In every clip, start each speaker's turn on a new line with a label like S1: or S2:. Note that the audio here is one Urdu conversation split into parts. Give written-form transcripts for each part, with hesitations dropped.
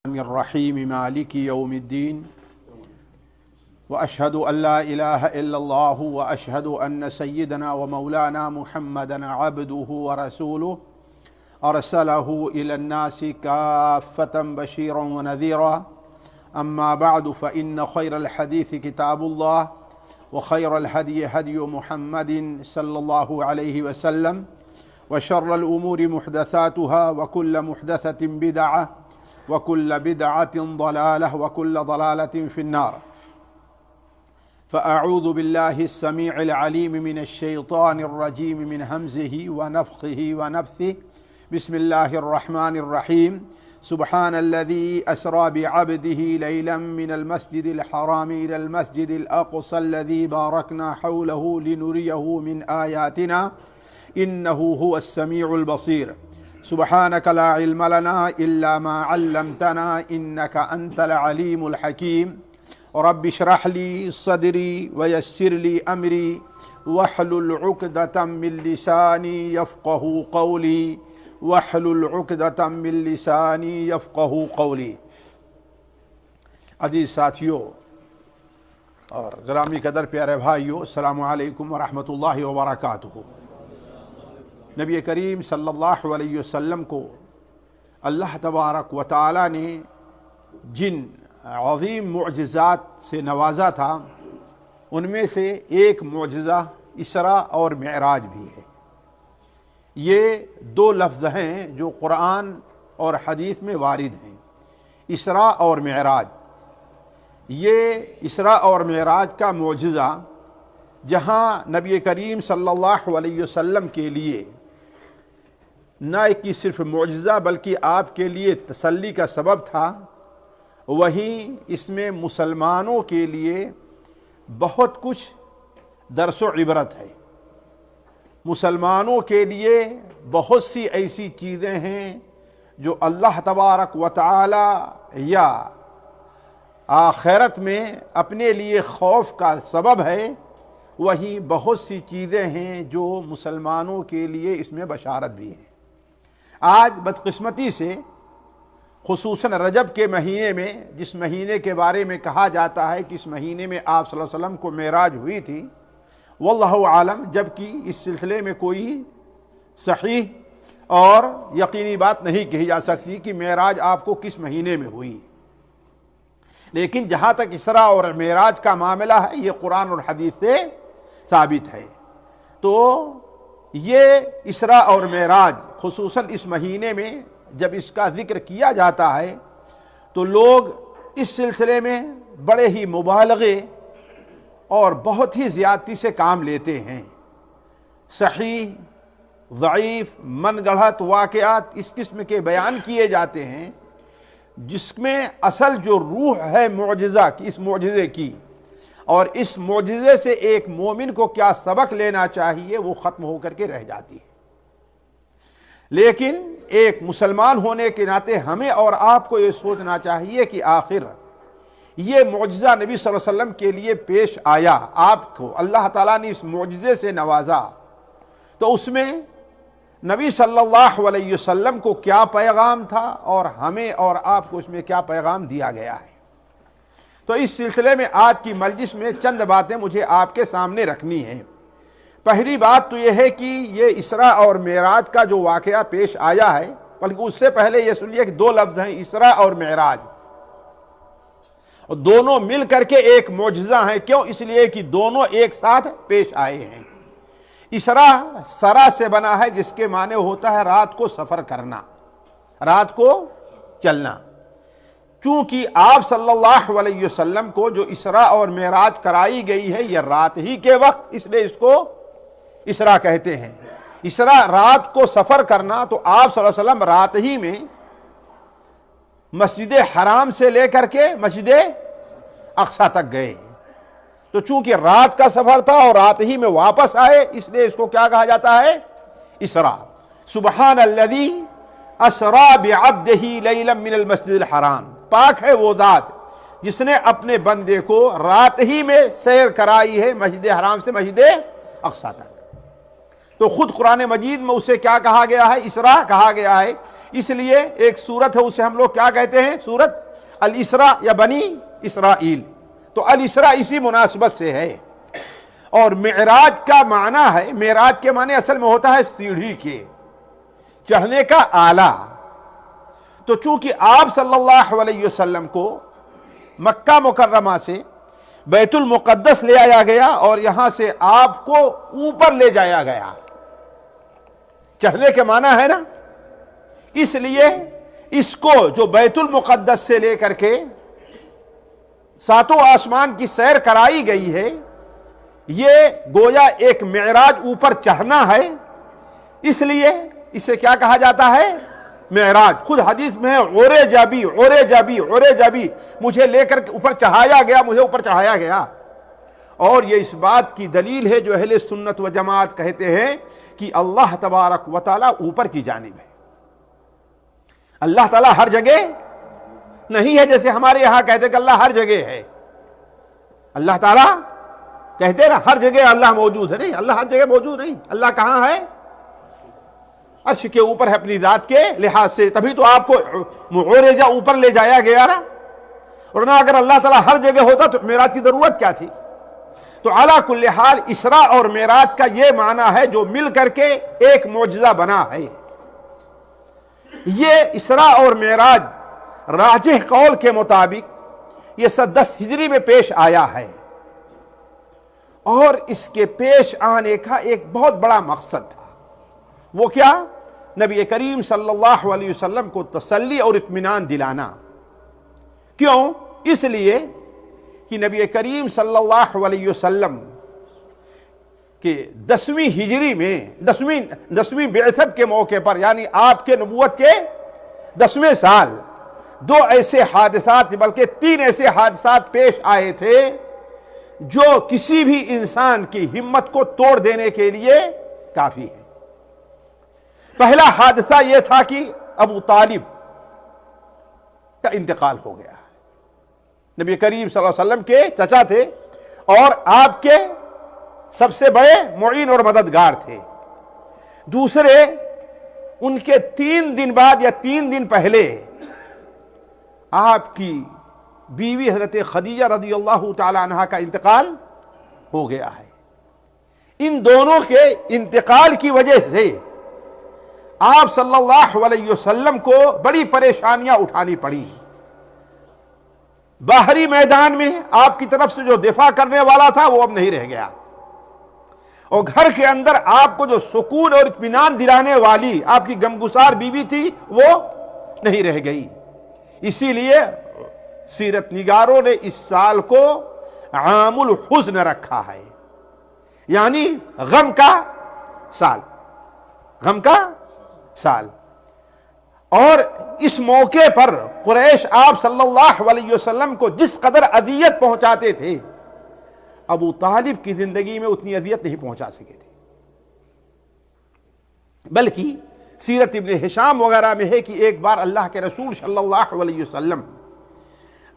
S1: الرحيم مالك يوم الدين وأشهد أن لا إله إلا الله وأشهد أن سيدنا ومولانا محمدا عبده ورسوله أرسله إلى الناس كافة بشيرا ونذيرا. أما بعد فإن خير الحديث كتاب الله وخير الهدي هدي محمد صلى الله عليه وسلم وشر الأمور محدثاتها وكل محدثة بدعة وكل بدعة ضلالة وكل ضلالة في النار. فأعوذ بالله السميع العليم من الشيطان الرجيم من همزه ونفخه ونفثه. بسم الله الرحمن الرحيم. سبحان الذي أسرى بعبده ليلا من المسجد الحرام إلى المسجد الأقصى الذي باركنا حوله لنريه من آياتنا إنه هو السميع البصير. سبحانك لا علم لنا إلا ما علمتنا إنك أنت العليم الحكيم. رب اشرح لي صدري ويسر لي أمري واحلل عقدة من لساني يفقه قولي واحلل عقدة من لساني يفقه قولي. عزیز ساتھیوں اور گرامی قدر پیارے بھائیوں، السلام علیکم ورحمۃ اللہ وبرکاتہ۔ نبی کریم صلی اللہ علیہ وسلم کو اللہ تبارک و تعالی نے جن عظیم معجزات سے نوازا تھا ان میں سے ایک معجزہ اسراء اور معراج بھی ہے۔ یہ دو لفظ ہیں جو قرآن اور حدیث میں وارد ہیں، اسراء اور معراج۔ یہ اسراء اور معراج کا معجزہ جہاں نبی کریم صلی اللہ علیہ وسلم کے لیے نہ کہ صرف معجزہ بلکہ آپ کے لیے تسلی کا سبب تھا، وہیں اس میں مسلمانوں کے لیے بہت کچھ درس و عبرت ہے۔ مسلمانوں کے لیے بہت سی ایسی چیزیں ہیں جو اللہ تبارک و تعالی یا آخرت میں اپنے لیے خوف کا سبب ہے، وہیں بہت سی چیزیں ہیں جو مسلمانوں کے لیے اس میں بشارت بھی ہے۔ آج بدقسمتی سے خصوصاً رجب کے مہینے میں، جس مہینے کے بارے میں کہا جاتا ہے کہ اس مہینے میں آپ صلی اللہ علیہ وسلم کو معراج ہوئی تھی، واللہ عالم، جبکہ اس سلسلے میں کوئی صحیح اور یقینی بات نہیں کہی جا سکتی کہ معراج آپ کو کس مہینے میں ہوئی، لیکن جہاں تک اسراء اور معراج کا معاملہ ہے یہ قرآن اور حدیث سے ثابت ہے۔ تو یہ اسراء اور معراج خصوصاً اس مہینے میں جب اس کا ذکر کیا جاتا ہے تو لوگ اس سلسلے میں بڑے ہی مبالغے اور بہت ہی زیادتی سے کام لیتے ہیں۔ صحیح، ضعیف، من گڑھت واقعات اس قسم کے بیان کیے جاتے ہیں جس میں اصل جو روح ہے معجزہ کی، اس معجزے کی، اور اس معجزے سے ایک مومن کو کیا سبق لینا چاہیے وہ ختم ہو کر کے رہ جاتی ہے۔ لیکن ایک مسلمان ہونے کے ناطے ہمیں اور آپ کو یہ سوچنا چاہیے کہ آخر یہ معجزہ نبی صلی اللہ علیہ وسلم کے لیے پیش آیا، آپ کو اللہ تعالیٰ نے اس معجزے سے نوازا، تو اس میں نبی صلی اللہ علیہ وسلم کو کیا پیغام تھا اور ہمیں اور آپ کو اس میں کیا پیغام دیا گیا ہے۔ تو اس سلسلے میں آج کی مجلس میں چند باتیں مجھے آپ کے سامنے رکھنی ہیں۔ پہلی بات تو یہ ہے کہ یہ اسراء اور معراج کا جو واقعہ پیش آیا ہے، بلکہ اس سے پہلے یہ سنیے کہ دو لفظ ہیں اسراء اور معراج، اور دونوں مل کر کے ایک معجزہ ہیں۔ کیوں؟ اس لیے کہ دونوں ایک ساتھ پیش آئے ہیں۔ اسراء سرا سے بنا ہے جس کے معنی ہوتا ہے رات کو سفر کرنا، رات کو چلنا۔ چونکہ آپ صلی اللہ علیہ وسلم کو جو اسراء اور معراج کرائی گئی ہے یہ رات ہی کے وقت، اس لیے اس کو اسراء کہتے ہیں۔ اسراء رات کو سفر کرنا، تو آپ صلی اللہ علیہ وسلم رات ہی میں مسجد حرام سے لے کر کے مسجد اقصی تک گئے۔ تو چونکہ رات کا سفر تھا اور رات ہی میں واپس آئے، اس لیے اس کو کیا کہا جاتا ہے؟ اسراء۔ سبحان الذی اسری بعبدہ لیلا من المسجد الحرام، پاک ہے وہ ذات جس نے اپنے بندے کو رات ہی میں سیر کرائی ہے مسجد حرام سے مسجد اقصی تک۔ تو خود قرآن مجید میں اسے کیا کہا گیا ہے؟ اسراء کہا گیا ہے۔ اس لیے ایک سورت ہے اسے ہم لوگ کیا کہتے ہیں؟ سورت الاسراء یا بنی اسرائیل. تو الاسراء اسی مناسبت سے ہے. اور معراج کا معنی ہے، معراج کے معنی اصل میں ہوتا ہے سیڑھی کے چڑھنے کا آلہ. تو چونکہ آپ صلی اللہ علیہ وسلم کو مکہ مکرمہ سے بیت المقدس لے آیا گیا اور یہاں سے آپ کو اوپر لے جایا گیا، چڑھنے کے معنی ہے نا، اس لیے اس کو جو بیت المقدس سے لے کر کے ساتوں آسمان کی سیر کرائی گئی ہے، یہ گویا ایک معراج، اوپر چڑھنا ہے. اس لیے اسے کیا کہا جاتا ہے؟ معراج. خود حدیث میں ہے عرج بی، مجھے لے کر اوپر چڑھایا گیا، مجھے اوپر چڑھایا گیا. اور یہ اس بات کی دلیل ہے جو اہل سنت و جماعت کہتے ہیں کہ اللہ تبارک و تعالی اوپر کی جانب ہے. اللہ تعالی ہر جگہ نہیں ہے، جیسے ہمارے یہاں کہتے کہ اللہ ہر جگہ ہے. اللہ تعالی کہتے نا ہر جگہ اللہ موجود ہے. نہیں، اللہ ہر جگہ موجود نہیں. اللہ کہاں ہے؟ عرش کے اوپر ہے اپنی ذات کے لحاظ سے. تبھی تو آپ کو معرجہ اوپر لے جایا گیا نا. ورنہ اگر اللہ تعالیٰ ہر جگہ ہوتا تو معراج کی ضرورت کیا تھی؟ تو علی کل حال اسراء اور معراج کا یہ معنی ہے جو مل کر کے ایک معجزہ بنا ہے. یہ اسراء اور معراج راجح قول کے مطابق یہ 10 ہجری میں پیش آیا ہے. اور اس کے پیش آنے کا ایک بہت بڑا مقصد تھا. وہ کیا؟ نبی کریم صلی اللہ علیہ وسلم کو تسلی اور اطمینان دلانا. کیوں؟ اس لیے کہ نبی کریم صلی اللہ علیہ وسلم کہ 10ویں ہجری میں 10ویں بعثت کے موقع پر، یعنی آپ کے نبوت کے 10ویں سال، 2 ایسے حادثات بلکہ 3 ایسے حادثات پیش آئے تھے جو کسی بھی انسان کی ہمت کو توڑ دینے کے لیے کافی ہے. پہلا حادثہ یہ تھا کہ ابو طالب کا انتقال ہو گیا. نبی کریم صلی اللہ علیہ وسلم کے چچا تھے اور آپ کے سب سے بڑے معین اور مددگار تھے. دوسرے، ان کے 3 دن بعد یا 3 دن پہلے آپ کی بیوی حضرت خدیجہ رضی اللہ تعالی عنہا کا انتقال ہو گیا ہے. ان دونوں کے انتقال کی وجہ سے آپ صلی اللہ علیہ وسلم کو بڑی پریشانیاں اٹھانی پڑی. باہری میدان میں آپ کی طرف سے جو دفاع کرنے والا تھا وہ اب نہیں رہ گیا، اور گھر کے اندر آپ کو جو سکون اور اطمینان دلانے والی آپ کی غمگسار بیوی تھی وہ نہیں رہ گئی. اسی لیے سیرت نگاروں نے اس سال کو عام الحزن رکھا ہے، یعنی غم کا سال، غم کا سال. اور اس موقع پر قریش آپ صلی اللہ علیہ وسلم کو جس قدر اذیت پہنچاتے تھے، ابو طالب کی زندگی میں اتنی اذیت نہیں پہنچا سکے تھے. بلکہ سیرت ابن ہشام وغیرہ میں ہے کہ ایک بار اللہ کے رسول صلی اللہ علیہ وسلم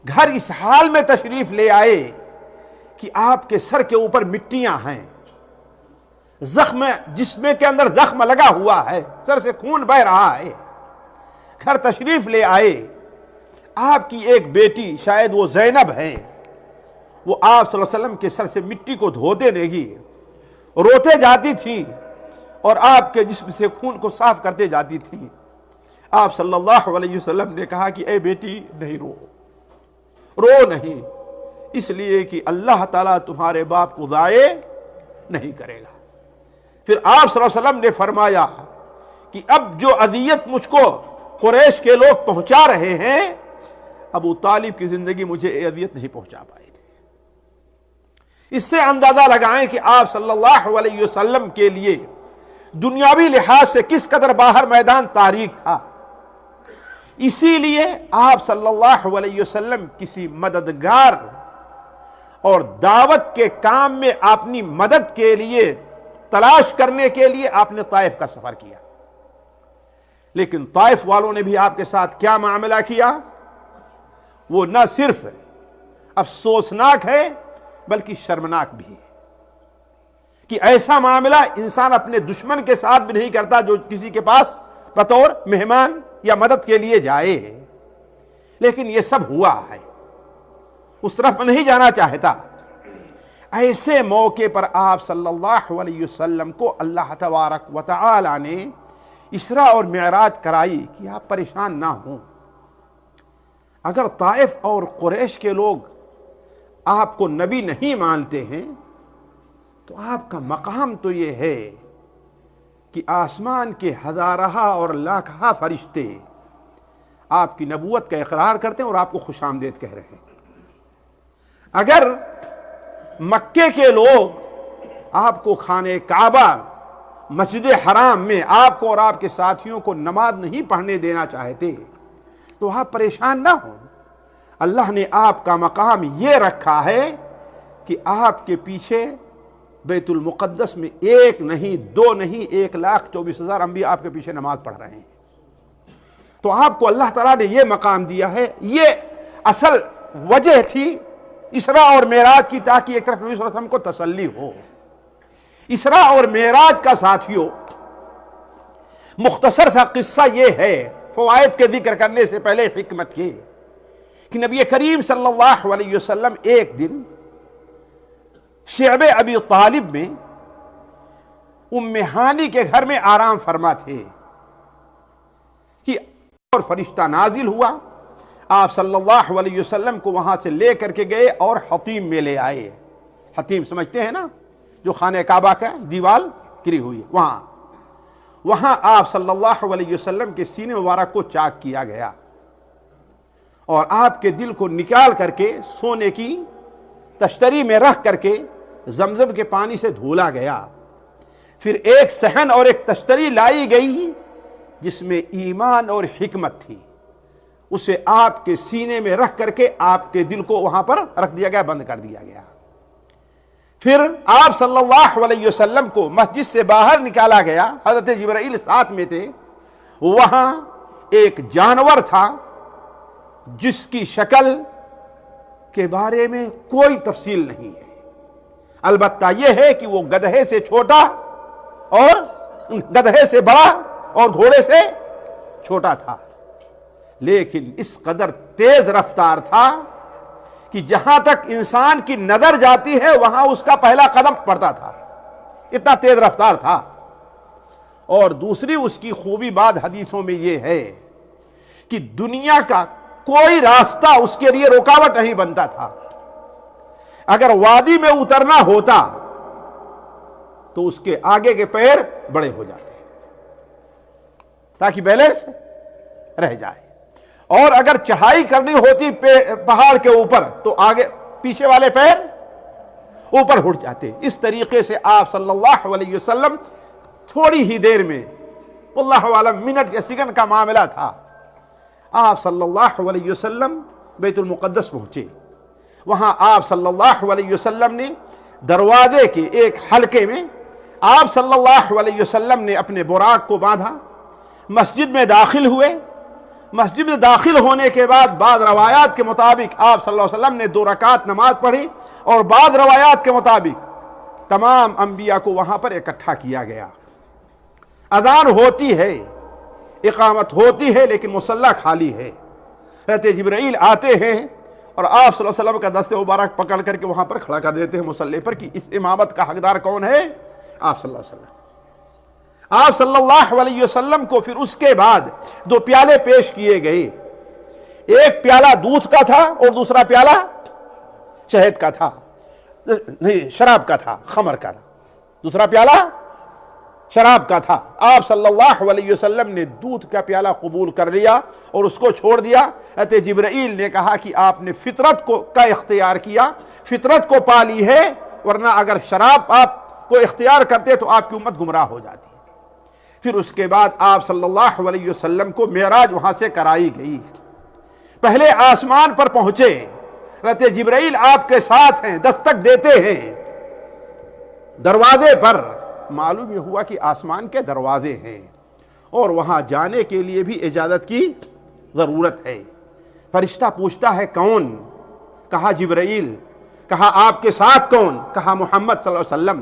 S1: گھر اس حال میں تشریف لے آئے کہ آپ کے سر کے اوپر مٹیاں ہیں، زخم، جسم کے اندر زخم لگا ہوا ہے، سر سے خون بہ رہا ہے. گھر تشریف لے آئے. آپ کی ایک بیٹی، شاید وہ زینب ہے، وہ آپ صلی اللہ علیہ وسلم کے سر سے مٹی کو دھوتے رہی، روتے جاتی تھیں اور آپ کے جسم سے خون کو صاف کرتے جاتی تھیں. آپ صلی اللہ علیہ وسلم نے کہا کہ اے بیٹی نہیں رو نہیں، اس لیے کہ اللہ تعالیٰ تمہارے باپ کو ضائع نہیں کرے گا. پھر آپ صلی اللہ علیہ وسلم نے فرمایا کہ اب جو اذیت مجھ کو قریش کے لوگ پہنچا رہے ہیں، ابو طالب کی زندگی مجھے اذیت نہیں پہنچا پائے تھے. اس سے اندازہ لگائیں کہ آپ صلی اللہ علیہ وسلم کے لیے دنیاوی لحاظ سے کس قدر باہر میدان تاریک تھا. اسی لیے آپ صلی اللہ علیہ وسلم کسی مددگار اور دعوت کے کام میں اپنی مدد کے لیے تلاش کرنے کے لیے آپ نے طائف کا سفر کیا. لیکن طائف والوں نے بھی آپ کے ساتھ کیا معاملہ کیا؟ وہ نہ صرف افسوسناک ہے بلکہ شرمناک بھی ہے کہ ایسا معاملہ انسان اپنے دشمن کے ساتھ بھی نہیں کرتا جو کسی کے پاس بطور مہمان یا مدد کے لیے جائے، لیکن یہ سب ہوا ہے، اس طرف نہیں جانا چاہتا۔ ایسے موقع پر آپ صلی اللہ علیہ وسلم کو اللہ تبارک و تعالی نے اسراء اور معراج کرائی کہ آپ پریشان نہ ہوں۔ اگر طائف اور قریش کے لوگ آپ کو نبی نہیں مانتے ہیں تو آپ کا مقام تو یہ ہے کہ آسمان کے ہزارہ اور لاکھہ فرشتے آپ کی نبوت کا اقرار کرتے ہیں اور آپ کو خوش آمدید کہہ رہے ہیں۔ اگر مکے کے لوگ آپ کو خانہ کعبہ مسجد حرام میں آپ کو اور آپ کے ساتھیوں کو نماز نہیں پڑھنے دینا چاہتے تو آپ پریشان نہ ہوں۔ اللہ نے آپ کا مقام یہ رکھا ہے کہ آپ کے پیچھے بیت المقدس میں ایک نہیں، دو نہیں، 1,24,000 انبیاء آپ کے پیچھے نماز پڑھ رہے ہیں۔ تو آپ کو اللہ تعالیٰ نے یہ مقام دیا ہے۔ یہ اصل وجہ تھی اسراء اور معراج کی، تاکہ ایک طرف نبی صلی اللہ علیہ وسلم کو تسلی ہو۔ اسراء اور معراج کا ساتھیوں مختصر سا قصہ یہ ہے، فوائد کے ذکر کرنے سے پہلے حکمت کے، کہ نبی کریم صلی اللہ علیہ وسلم ایک دن شعب ابی طالب میں ام ہانی کے گھر میں آرام فرما تھے کہ اور فرشتہ نازل ہوا، آپ صلی اللہ علیہ وسلم کو وہاں سے لے کر کے گئے اور حطیم میں لے آئے۔ حطیم سمجھتے ہیں نا، جو خانہ کعبہ کا دیوال گری ہوئی ہے، وہاں آپ صلی اللہ علیہ وسلم کے سینے مبارک کو چاک کیا گیا اور آپ کے دل کو نکال کر کے سونے کی تشتری میں رکھ کر کے زمزم کے پانی سے دھولا گیا۔ پھر ایک صحن اور ایک تشتری لائی گئی جس میں ایمان اور حکمت تھی، اسے آپ کے سینے میں رکھ کر کے آپ کے دل کو وہاں پر رکھ دیا گیا، بند کر دیا گیا۔ پھر آپ صلی اللہ علیہ وسلم کو مسجد سے باہر نکالا گیا، حضرت جبرائیل ساتھ میں تھے۔ وہاں ایک جانور تھا جس کی شکل کے بارے میں کوئی تفصیل نہیں ہے، البتہ یہ ہے کہ وہ گدھے سے چھوٹا اور گدھے سے بڑا اور گھوڑے سے چھوٹا تھا، لیکن اس قدر تیز رفتار تھا کہ جہاں تک انسان کی نظر جاتی ہے وہاں اس کا پہلا قدم پڑتا تھا، اتنا تیز رفتار تھا۔ اور دوسری اس کی خوبی بعد حدیثوں میں یہ ہے کہ دنیا کا کوئی راستہ اس کے لیے رکاوٹ نہیں بنتا تھا۔ اگر وادی میں اترنا ہوتا تو اس کے آگے کے پیر بڑے ہو جاتے تاکہ بیلنس رہ جائے، اور اگر چڑھائی کرنی ہوتی پہاڑ کے اوپر تو آگے پیچھے والے پیر اوپر اٹھ جاتے۔ اس طریقے سے آپ صلی اللہ علیہ وسلم تھوڑی ہی دیر میں، واللہ عالم منٹ یا سیکنڈ کا معاملہ تھا، آپ صلی اللہ علیہ وسلم بیت المقدس پہنچے۔ وہاں آپ صلی اللہ علیہ وسلم نے دروازے کے ایک حلقے میں آپ صلی اللہ علیہ وسلم نے اپنے براق کو باندھا، مسجد میں داخل ہوئے۔ مسجد میں داخل ہونے کے بعد بعض روایات کے مطابق آپ صلی اللہ علیہ وسلم نے 2 رکعت نماز پڑھی، اور بعض روایات کے مطابق تمام انبیاء کو وہاں پر اکٹھا کیا گیا۔ اذان ہوتی ہے، اقامت ہوتی ہے، لیکن مصلی خالی ہے۔ حضرت جبرائیل آتے ہیں اور آپ صلی اللہ علیہ وسلم کا دست مبارک پکڑ کر کے وہاں پر کھڑا کر دیتے ہیں مصلی پر، کہ اس امامت کا حقدار کون ہے؟ آپ صلی اللہ علیہ وسلم۔ آپ صلی اللہ علیہ وسلم کو پھر اس کے بعد 2 پیالے پیش کیے گئے، ایک پیالہ دودھ کا تھا اور دوسرا پیالہ شہد کا تھا، نہیں شراب کا تھا، خمر کا تھا، دوسرا پیالہ شراب کا تھا۔ آپ صلی اللہ علیہ وسلم نے دودھ کا پیالہ قبول کر لیا اور اس کو چھوڑ دیا۔ حضرت جبرائیل نے کہا کہ آپ نے فطرت کا اختیار کیا، فطرت کو پا لی ہے، ورنہ اگر شراب آپ کو اختیار کرتے تو آپ کی امت گمراہ ہو جاتی۔ پھر اس کے بعد آپ صلی اللہ علیہ وسلم کو معراج وہاں سے کرائی گئی۔ پہلے آسمان پر پہنچے، حضرت جبرائیل آپ کے ساتھ ہیں، دستک دیتے ہیں دروازے پر۔ معلوم یہ ہوا کہ آسمان کے دروازے ہیں اور وہاں جانے کے لیے بھی اجازت کی ضرورت ہے۔ فرشتہ پوچھتا ہے کون؟ کہا جبرائیل۔ کہا آپ کے ساتھ کون؟ کہا محمد صلی اللہ علیہ وسلم۔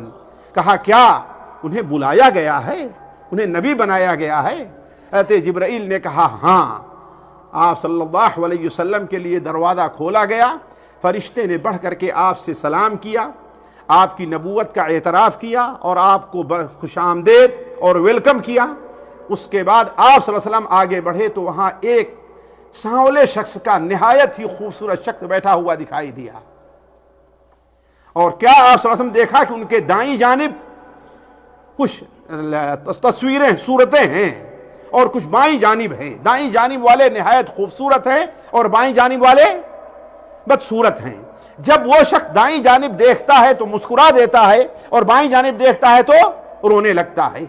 S1: کہا کیا انہیں بلایا گیا ہے، انہیں نبی بنایا گیا ہے؟ حضرت جبرائیل نے کہا ہاں. آپ صلی اللہ علیہ وسلم کے لیے دروازہ کھولا گیا. فرشتے نے بڑھ کر کے آپ سے سلام کیا, آپ کی نبوت کا اعتراف کیا اور آپ کو خوش آمدید اور ویلکم کیا. اس کے بعد آپ صلی اللہ علیہ وسلم آگے بڑھے تو وہاں ایک سانولے شخص کا نہایت ہی خوبصورت شخص بیٹھا ہوا دکھائی دیا. اور کیا آپ صلی اللہ علیہ وسلم دیکھا کہ ان کے دائیں جانب کچھ تصویریں, صورتیں ہیں اور کچھ بائیں جانب ہیں. دائیں جانب والے نہایت خوبصورت ہیں اور بائیں جانب والے بدصورت ہیں. جب وہ شخص دائیں جانب دیکھتا ہے تو مسکرا دیتا ہے اور بائیں جانب دیکھتا ہے تو رونے لگتا ہے.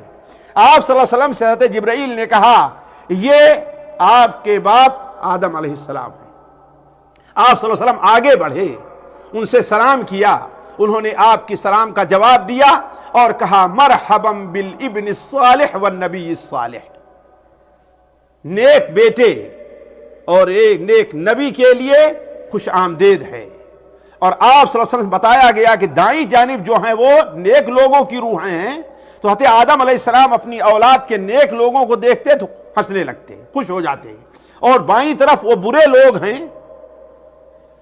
S1: آپ صلی اللہ علیہ وسلم سے حضرت جبرائیل نے کہا یہ آپ کے باپ آدم علیہ السلام ہیں. آپ صلی اللہ علیہ وسلم آگے بڑھے, ان سے سلام کیا. انہوں نے آپ کی سلام کا جواب دیا اور کہا مرحبا بالابن الصالح والنبی الصالح. نیک بیٹے اور ایک نیک نبی کے لیے خوش آمدید ہے. اور آپ صلی اللہ علیہ وسلم بتایا گیا کہ دائیں جانب جو ہیں وہ نیک لوگوں کی روحیں ہیں. تو حضرت آدم علیہ السلام اپنی اولاد کے نیک لوگوں کو دیکھتے تو ہنسنے لگتے, خوش ہو جاتے. اور بائیں طرف وہ برے لوگ ہیں,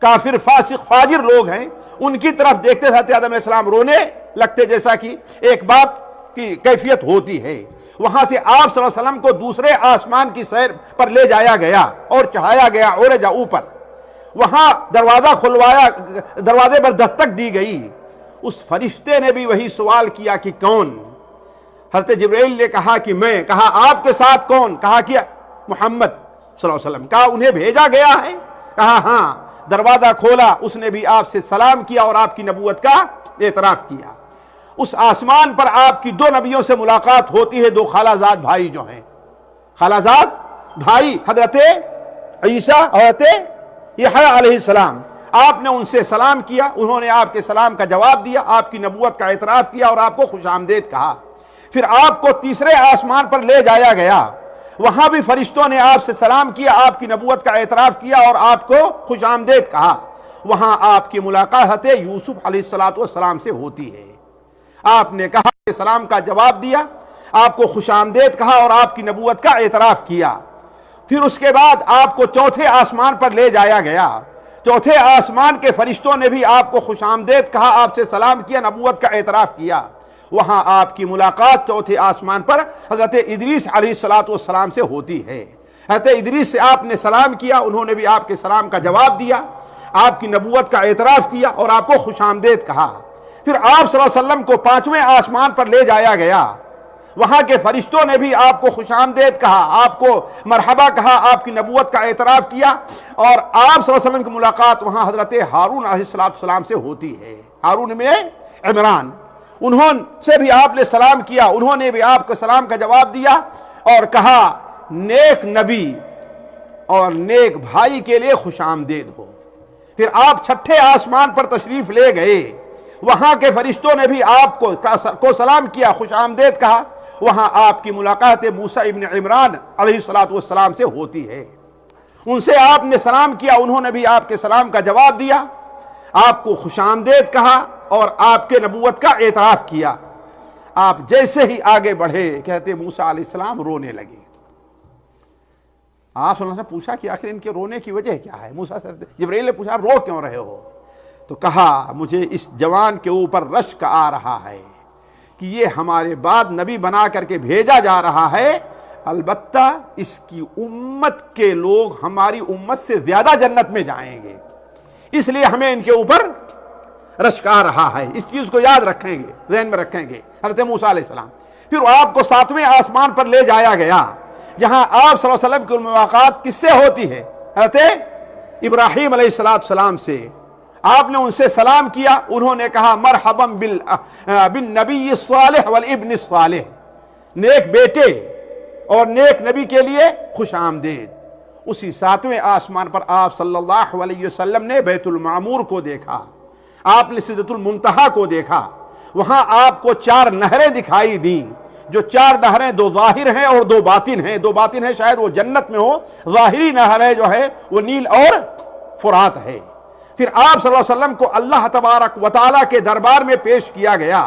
S1: کافر فاسق فاجر لوگ ہیں, ان کی طرف دیکھتے حضرت آدم علیہ السلام رونے لگتے, جیسا کہ ایک باپ کی کیفیت ہوتی ہے. وہاں سے آپ صلی اللہ علیہ وسلم کو دوسرے آسمان کی سیر پر لے جایا گیا اور چڑھایا گیا عرج اوپر. وہاں دروازہ کھلوایا, دروازے پر دستک دی گئی. اس فرشتے نے بھی وہی سوال کیا کہ کون؟ حضرت جبرائیل نے کہا کہ میں. کہا آپ کے ساتھ کون؟ کہا کہ محمد صلی اللہ علیہ وسلم. کہا انہیں بھیجا گیا ہے؟ کہا ہاں. دروازہ کھولا, اس نے بھی آپ سے سلام کیا اور آپ کی نبوت کا اعتراف کیا. اس آسمان پر آپ کی دو نبیوں سے ملاقات ہوتی ہے, دو خالازاد بھائی جو ہیں, خالازاد بھائی حضرت عیسیٰ اور حضرت یحییٰ علیہ السلام. آپ نے ان سے سلام کیا, انہوں نے آپ کے سلام کا جواب دیا, آپ کی نبوت کا اعتراف کیا اور آپ کو خوش آمدید کہا. پھر آپ کو تیسرے آسمان پر لے جایا گیا. وہاں بھی فرشتوں نے آپ سے سلام کیا, آپ کی نبوت کا اعتراف کیا اور آپ کو خوش آمدید کہا. وہاں آپ کی ملاقات حضرت یوسف علیہ السلام سے ہوتی ہے. آپ نے کہا کہ سلام کا جواب دیا, آپ کو خوش آمدید کہا اور آپ کی نبوت کا اعتراف کیا. پھر اس کے بعد آپ کو چوتھے آسمان پر لے جایا گیا. چوتھے آسمان کے فرشتوں نے بھی آپ کو خوش آمدید کہا, آپ سے سلام کیا, نبوت کا اعتراف کیا. وہاں آپ کی ملاقات چوتھے آسمان پر حضرت ادریس علیہ السلام سے ہوتی ہے. حضرت ادریس سے آپ نے سلام کیا, انہوں نے بھی آپ کے سلام کا جواب دیا, آپ کی نبوت کا اعتراف کیا اور آپ کو خوش آمدید کہا. پھر آپ صلی اللہ علیہ وسلم کو پانچویں آسمان پر لے جایا گیا. وہاں کے فرشتوں نے بھی آپ کو خوش آمدید کہا, آپ کو مرحبا کہا, آپ کی نبوت کا اعتراف کیا. اور آپ صلی اللہ علیہ وسلم کی ملاقات وہاں حضرت ہارون علیہ السلام سے ہوتی ہے, ہارون میں عمران. انہوں سے بھی آپ نے سلام کیا, انہوں نے بھی آپ کو سلام کا جواب دیا اور کہا نیک نبی اور نیک بھائی کے لیے خوش آمدید ہو. پھر آپ چھٹے آسمان پر تشریف لے گئے. وہاں کے فرشتوں نے بھی آپ کو سلام کیا, خوش آمدید کہا. وہاں آپ کی ملاقات موسیٰ ابن عمران علیہ السلام سے ہوتی ہے. ان سے آپ نے سلام کیا, انہوں نے بھی آپ کے سلام کا جواب دیا, آپ کو خوش آمدید کہا اور آپ کے نبوت کا اعتراف کیا. آپ جیسے ہی آگے بڑھے کہتے موسیٰ علیہ السلام رونے لگے. آپ صلی اللہ علیہ وسلم پوچھا کہ آخر ان کے رونے کی وجہ کیا ہے؟ موسیٰ سے جبرائیل نے پوچھا رو کیوں رہے ہو؟ تو کہا مجھے اس جوان کے اوپر رشک آ رہا ہے کہ یہ ہمارے بعد نبی بنا کر کے بھیجا جا رہا ہے, البتہ اس کی امت کے لوگ ہماری امت سے زیادہ جنت میں جائیں گے, اس لیے ہمیں ان کے اوپر رشک آ رہا ہے. اس چیز کو یاد رکھیں گے, ذہن میں رکھیں گے. حضرت موسیٰ علیہ السلام. پھر آپ کو ساتویں آسمان پر لے جایا گیا, جہاں آپ صلی اللہ علیہ وسلم کی ملاقات کس سے ہوتی ہے؟ حضرت ابراہیم علیہ السلام سے. آپ نے ان سے سلام کیا, انہوں نے کہا مرحبا بالنبی الصالح والابن الصالح, نیک بیٹے اور نیک نبی کے لیے خوش آمدید. اسی ساتویں آسمان پر آپ صلی اللہ علیہ وسلم نے بیت المعمور کو دیکھا, آپ نے سدرۃ المنتہا کو دیکھا. وہاں آپ کو 4 نہریں دکھائی دیں, جو 4 نہریں 2 ظاہر ہیں اور 2 باطن ہیں. 2 باطن ہیں شاید وہ جنت میں ہو, ظاہری نہر جو ہے وہ نیل اور فرات ہے. پھر آپ صلی اللہ علیہ وسلم کو اللہ تبارک و تعالیٰ کے دربار میں پیش کیا گیا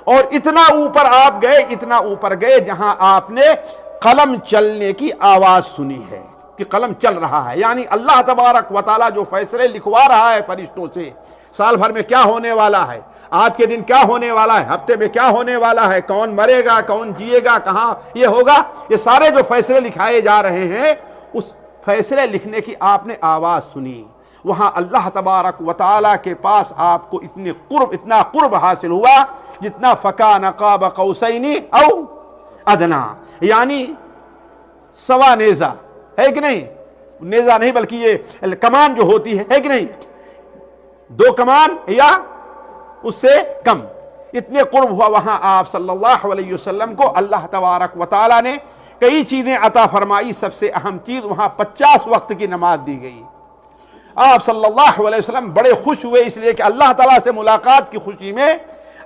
S1: اور اتنا اوپر آپ گئے, اتنا اوپر گئے جہاں آپ نے قلم چلنے کی آواز سنی ہے کہ قلم چل رہا ہے، یعنی اللہ تبارک و تعالیٰ جو فیصلے لکھوا رہا ہے فرشتوں سے، سال بھر میں کیا ہونے والا ہے، آج کے دن کیا ہونے والا ہے، ہفتے میں کیا ہونے والا ہے، کون مرے گا، کون جیے گا، کہاں یہ ہوگا، یہ سارے جو فیصلے لکھائے جا رہے ہیں، اس فیصلے لکھنے کی آپ نے آواز سنی۔ وہاں اللہ تبارک و تعالیٰ کے پاس آپ کو اتنا قرب حاصل ہوا جتنا فکان قاب قوسین او ادنا، یعنی سوا نیزہ ہے کہ نہیں، نیزہ نہیں بلکہ یہ کمان جو ہوتی ہے کہ نہیں، 2 کمان یا اس سے کم، اتنے قرب ہوا۔ وہاں آپ صلی اللہ علیہ وسلم کو اللہ تبارک و تعالیٰ نے کئی چیزیں عطا فرمائی۔ سب سے اہم چیز وہاں 50 وقت کی نماز دی گئی۔ آپ صلی اللہ علیہ وسلم بڑے خوش ہوئے، اس لیے کہ اللہ تعالیٰ سے ملاقات کی خوشی میں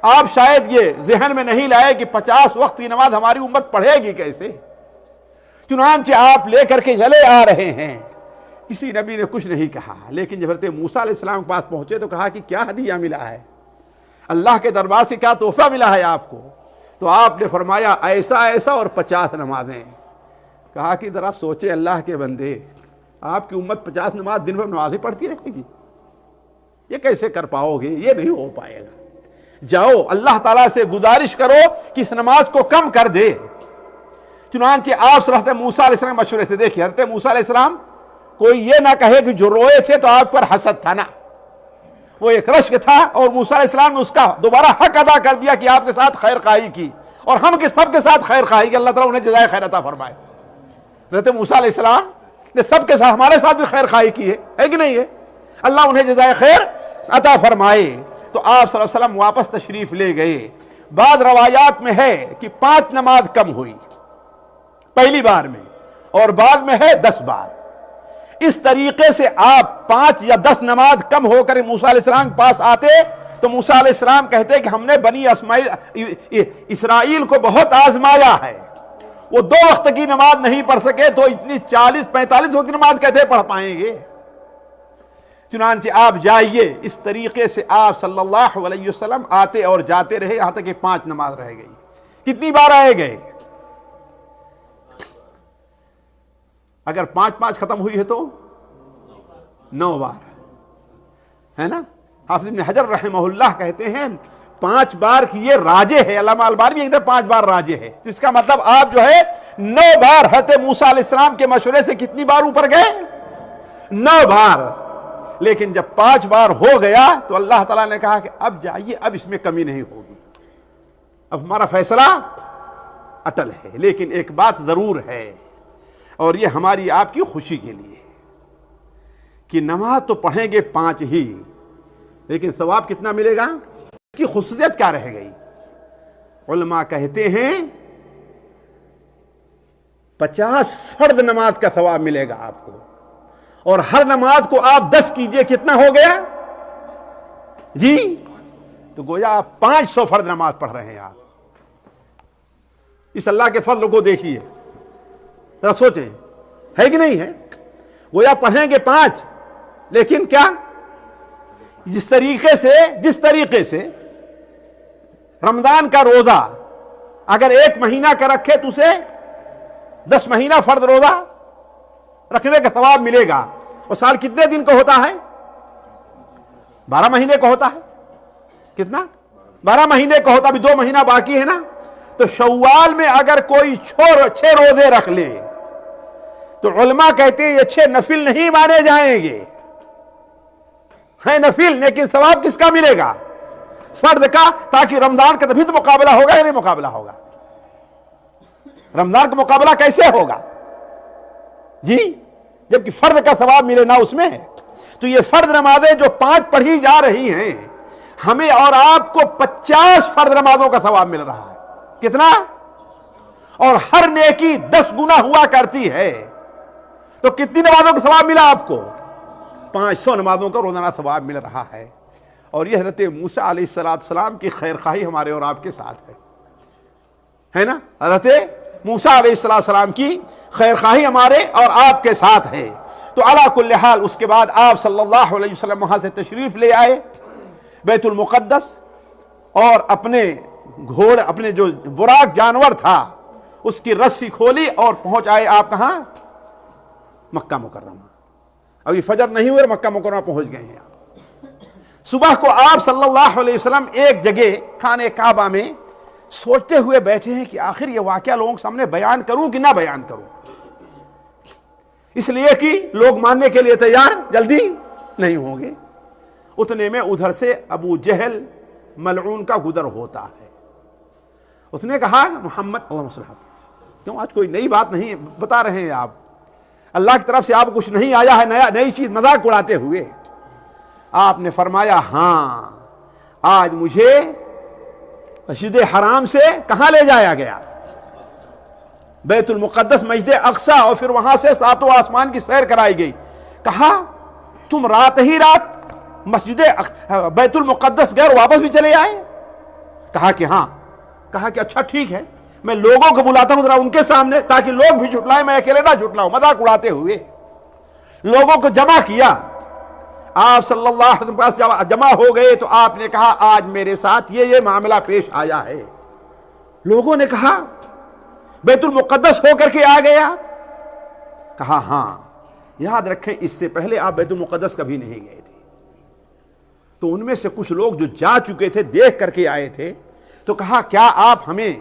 S1: آپ شاید یہ ذہن میں نہیں لائے کہ 50 وقت کی نماز ہماری امت پڑھے گی کیسے، چنانچہ آپ لے کر کے چلے آ رہے ہیں۔ کسی نبی نے کچھ نہیں کہا، لیکن جب حضرت موسیٰ علیہ السلام کے پاس پہنچے تو کہا کہ کیا ہدیہ ملا ہے، اللہ کے دربار سے کیا تحفہ ملا ہے آپ کو؟ تو آپ نے فرمایا ایسا ایسا اور 50 نمازیں۔ کہا کہ ذرا سوچے اللہ کے بندے، آپ کی امت 50 نماز دن بھر نمازیں پڑھتی رہے گی، یہ کیسے کر پاؤ گے؟ یہ نہیں ہو پائے گا۔ جاؤ اللہ تعالیٰ سے گزارش کرو کہ اس نماز کو کم کر دے۔ چنانچہ آپ حضرت موسیٰ علیہ السلام مشورے سے، دیکھیے حضرت موسیٰ علیہ السلام کوئی یہ نہ کہے کہ جو روئے تھے تو آپ پر حسد تھا، نا، وہ ایک رشک تھا، اور موسیٰ علیہ السلام نے اس کا دوبارہ حق ادا کر دیا کہ آپ کے ساتھ خیر خواہی کی، اور ہم کے سب کے ساتھ خیر خواہی کی، اللہ تعالیٰ انہیں جزائے خیر عطا فرمائے۔ حضرت موسیٰ علیہ السلام نے سب کے ساتھ، ہمارے ساتھ بھی خیر خواہی کی ہے کہ نہیں ہے، اللہ انہیں جزائے خیر عطا فرمائے۔ تو آپ صلی اللہ علیہ وسلم واپس تشریف لے گئے۔ بعض روایات میں ہے کہ 5 نماز کم ہوئی پہلی بار میں، اور بعد میں ہے 10 بار۔ اس طریقے سے آپ 5 یا 10 نماز کم ہو کر موسیٰ علیہ السلام کے پاس آتے تو موسیٰ علیہ السلام کہتے کہ ہم نے بنی اسرائیل کو بہت آزمایا ہے، وہ 2 وقت کی نماز نہیں پڑھ سکے تو اتنی 40-45 وقت کی نماز کیسے پڑھ پائیں گے؟ چنانچہ آپ جائیے۔ اس طریقے سے آپ صلی اللہ علیہ وسلم آتے اور جاتے رہے، یہاں تک کہ 5 نماز رہ گئی۔ کتنی بار آئے گئے؟ اگر 5 ختم ہوئی ہے تو 9 بار ہے نا۔ حافظ ابن حجر رحمہ اللہ کہتے ہیں 5 بار کی یہ راجح ہے، علامہ البانی بھی 5 بار راجح ہے، تو اس کا مطلب آپ جو ہے 9 بار حضرت موسیٰ علیہ السلام کے مشورے سے کتنی بار اوپر گئے؟ 9 بار۔ لیکن جب 5 بار ہو گیا تو اللہ تعالیٰ نے کہا کہ اب جائیے، اب اس میں کمی نہیں ہوگی، اب ہمارا فیصلہ اٹل ہے۔ لیکن ایک بات ضرور ہے، اور یہ ہماری آپ کی خوشی کے لیے، کہ نماز تو پڑھیں گے 5 ہی، لیکن ثواب کتنا ملے گا؟ اس کی خصوصیت کیا رہ گئی؟ علماء کہتے ہیں 50 فرض نماز کا ثواب ملے گا آپ کو، اور ہر نماز کو آپ 10 کیجئے، کتنا ہو گیا جی؟ تو گویا آپ 500 فرض نماز پڑھ رہے ہیں۔ آپ اس اللہ کے فضل کو دیکھیے، ذرا سوچیں، ہے کہ نہیں ہے؟ گویا پڑھیں گے 5، لیکن کیا؟ جس طریقے سے رمضان کا روزہ اگر 1 مہینہ کا رکھے تو اسے 10 مہینہ فرض روزہ رکھنے کا ثواب ملے گا۔ اور سال کتنے دن کا ہوتا ہے؟ 12 مہینے کا ہوتا ہے۔ کتنا؟ 12 مہینے کا ہوتا، ابھی 2 مہینہ باقی ہے نا۔ تو شوال میں اگر کوئی 6 روزے رکھ لے تو علماء کہتے ہیں یہ 6 نفل نہیں مانے جائیں گے، ہے نفل، لیکن ثواب کس کا ملے گا؟ فرض کا، تاکہ رمضان کا تبھی تو مقابلہ ہوگا یا نہیں مقابلہ ہوگا؟ رمضان کا مقابلہ کیسے ہوگا جی؟ جبکہ فرض کا ثواب ملے نہ اس میں۔ تو یہ فرض نمازیں جو 5 پڑھی جا رہی ہیں، ہمیں اور آپ کو 50 فرض نمازوں کا ثواب مل رہا ہے۔ کتنا؟ اور ہر نیکی 10 گنا ہوا کرتی ہے، تو کتنی نمازوں کا ثواب ملا آپ کو؟ 500 نمازوں کا روزانہ ثواب مل رہا ہے۔ اور یہ حضرت موسیٰ علیہ السلام کی خیر خواہی ہمارے اور آپ کے ساتھ ہے نا؟ حضرت موسیٰ علیہ السلام کی خیر خواہی ہمارے اور آپ کے ساتھ ہے۔ تو علی کل حال اس کے بعد آپ صلی اللہ علیہ وسلم وہاں سے تشریف لے آئے بیت المقدس، اور اپنے جو براق جانور تھا اس کی رسی کھولی اور پہنچ آئے آپ کہاں؟ مکہ مکرمہ. ابھی فجر نہیں ہوئے مکہ مکرمہ پہنچ گئے ہیں. صبح کو آپ صلی اللہ علیہ وسلم ایک جگہ خانہ کعبہ میں سوچتے ہوئے بیٹھے ہیں کہ آخر یہ واقعہ لوگوں کے سامنے بیان کروں کہ نہ بیان کروں، اس لیے کہ لوگ ماننے کے لیے تیار جلدی نہیں ہوں گے. اتنے میں ادھر سے ابو جہل ملعون کا گزر ہوتا ہے. اس نے کہا محمد اللہم صلی اللہ علیہ وسلم، کیوں آج کوئی نئی بات نہیں بتا رہے ہیں آپ؟ اللہ کی طرف سے آپ کچھ نہیں آیا ہے نئی چیز مذاق اڑاتے ہوئے؟ آپ نے فرمایا ہاں، آج مجھے مسجد حرام سے کہاں لے جایا گیا؟ بیت المقدس، مسجد اقصی، اور پھر وہاں سے ساتوں آسمان کی سیر کرائی گئی. کہا تم رات ہی رات مسجد بیت المقدس گئے اور واپس بھی چلے آئے؟ کہا کہ ہاں. کہا کہ اچھا ٹھیک ہے، میں لوگوں کو بلاتا ہوں ذرا ان کے سامنے تاکہ لوگ بھی جھٹلائیں، میں اکیلے نہ جھٹلاؤں. مذاق اڑاتے ہوئے لوگوں کو جمع کیا. آپ صلی اللہ علیہ وسلم کے پاس جمع ہو گئے تو آپ نے کہا آج میرے ساتھ یہ معاملہ پیش آیا ہے. لوگوں نے کہا بیت المقدس ہو کر کے آ گیا؟ کہا ہاں. یاد رکھیں اس سے پہلے آپ بیت المقدس کبھی نہیں گئے تھے. تو ان میں سے کچھ لوگ جو جا چکے تھے دیکھ کر کے آئے تھے تو کہا کیا آپ ہمیں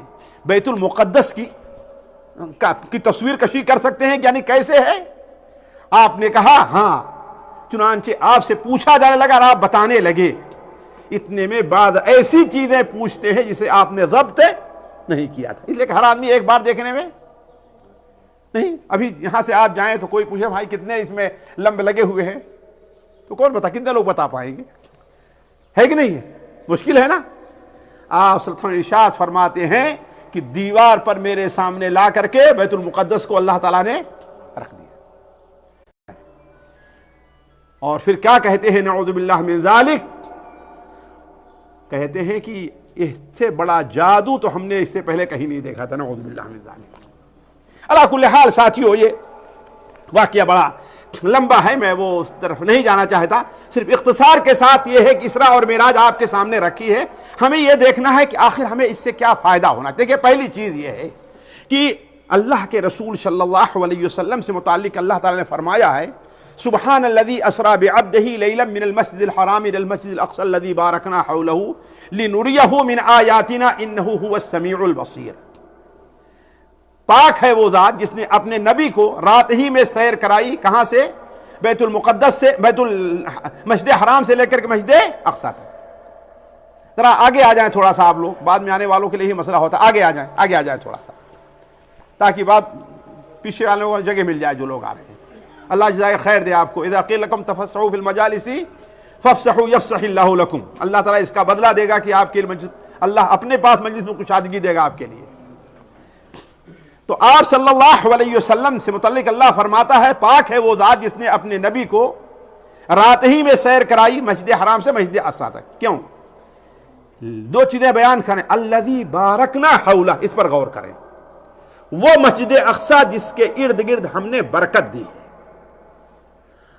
S1: بیت المقدس کی تصویر کشی کر سکتے ہیں، یعنی کیسے ہے؟ آپ نے کہا ہاں. چنانچہ آپ سے پوچھا جانے لگا اور آپ بتانے لگے. اتنے میں بعد ایسی چیزیں پوچھتے ہیں جسے آپ نے ضبط نہیں کیا تھا. اس لیے کہ ہر آدمی ایک بار دیکھنے میں نہیں. ابھی یہاں سے آپ جائیں تو کوئی پوچھے بھائی کتنے اس میں لمبے لگے ہوئے ہیں، تو کون بتا، کتنے لوگ بتا پائیں گے؟ ہے کہ نہیں؟ مشکل ہے نا. آپ صلی اللہ علیہ وسلم ارشاد فرماتے ہیں کہ دیوار پر میرے سامنے لا کر کے بیت المقدس کو اللہ تعالیٰ نے رکھ دیا. اور پھر کیا کہتے ہیں نعوذ باللہ من ذالک؟ کہتے ہیں کہ اس سے بڑا جادو تو ہم نے اس سے پہلے کہیں نہیں دیکھا تھا. نعوذ باللہ من ذالک. علی کل حال ساتھیو، یہ واقعہ بڑا لمبا ہے، میں وہ اس طرف نہیں جانا چاہتا. صرف اختصار کے ساتھ یہ ہے کہ اسراء اور معراج آپ کے سامنے رکھی ہے. ہمیں یہ دیکھنا ہے کہ آخر ہمیں اس سے کیا فائدہ ہونا. دیکھیں پہلی چیز یہ ہے کہ اللہ کے رسول صلی اللہ علیہ وسلم سے متعلق اللہ تعالیٰ نے فرمایا ہے سبحان الذی اسری بعبدہ لیلا من المسجد الحرام الى المسجد الاقصى الذی بارکنا حولہ لنریہ من آیاتنا انہ هو السمیع البصیر. پاک ہے وہ ذات جس نے اپنے نبی کو رات ہی میں سیر کرائی. کہاں سے؟ بیت المقدس سے، مسجد حرام سے لے کر کے مسجد اقصی تک. ذرا آگے آ جائیں تھوڑا سا، آپ لوگ بعد میں آنے والوں کے لیے ہی مسئلہ ہوتا ہے. آگے آ جائیں تھوڑا سا تاکہ بات پیچھے والوں کو جگہ مل جائے جو لوگ آ رہے ہیں. اللہ جزائے خیر دے آپ کو. اذا قیل لکم تفسحوا فی المجالس فافسحوا یفسح اللہ لکم. اللہ تعالیٰ اس کا بدلہ دے گا کہ آپ کے مجلس، اللہ اپنے پاس مجلس میں کشادگی دے گا آپ کے لیے. تو آپ صلی اللہ علیہ وسلم سے متعلق اللہ فرماتا ہے پاک ہے وہ ذات جس نے اپنے نبی کو رات ہی میں سیر کرائی مسجد حرام سے مسجد اقصی تک. کیوں؟ دو چیزیں بیان کریں. الذی بارکنا حولہ، اس پر غور کریں. وہ مسجد اقصی جس کے ارد گرد ہم نے برکت دی ہے.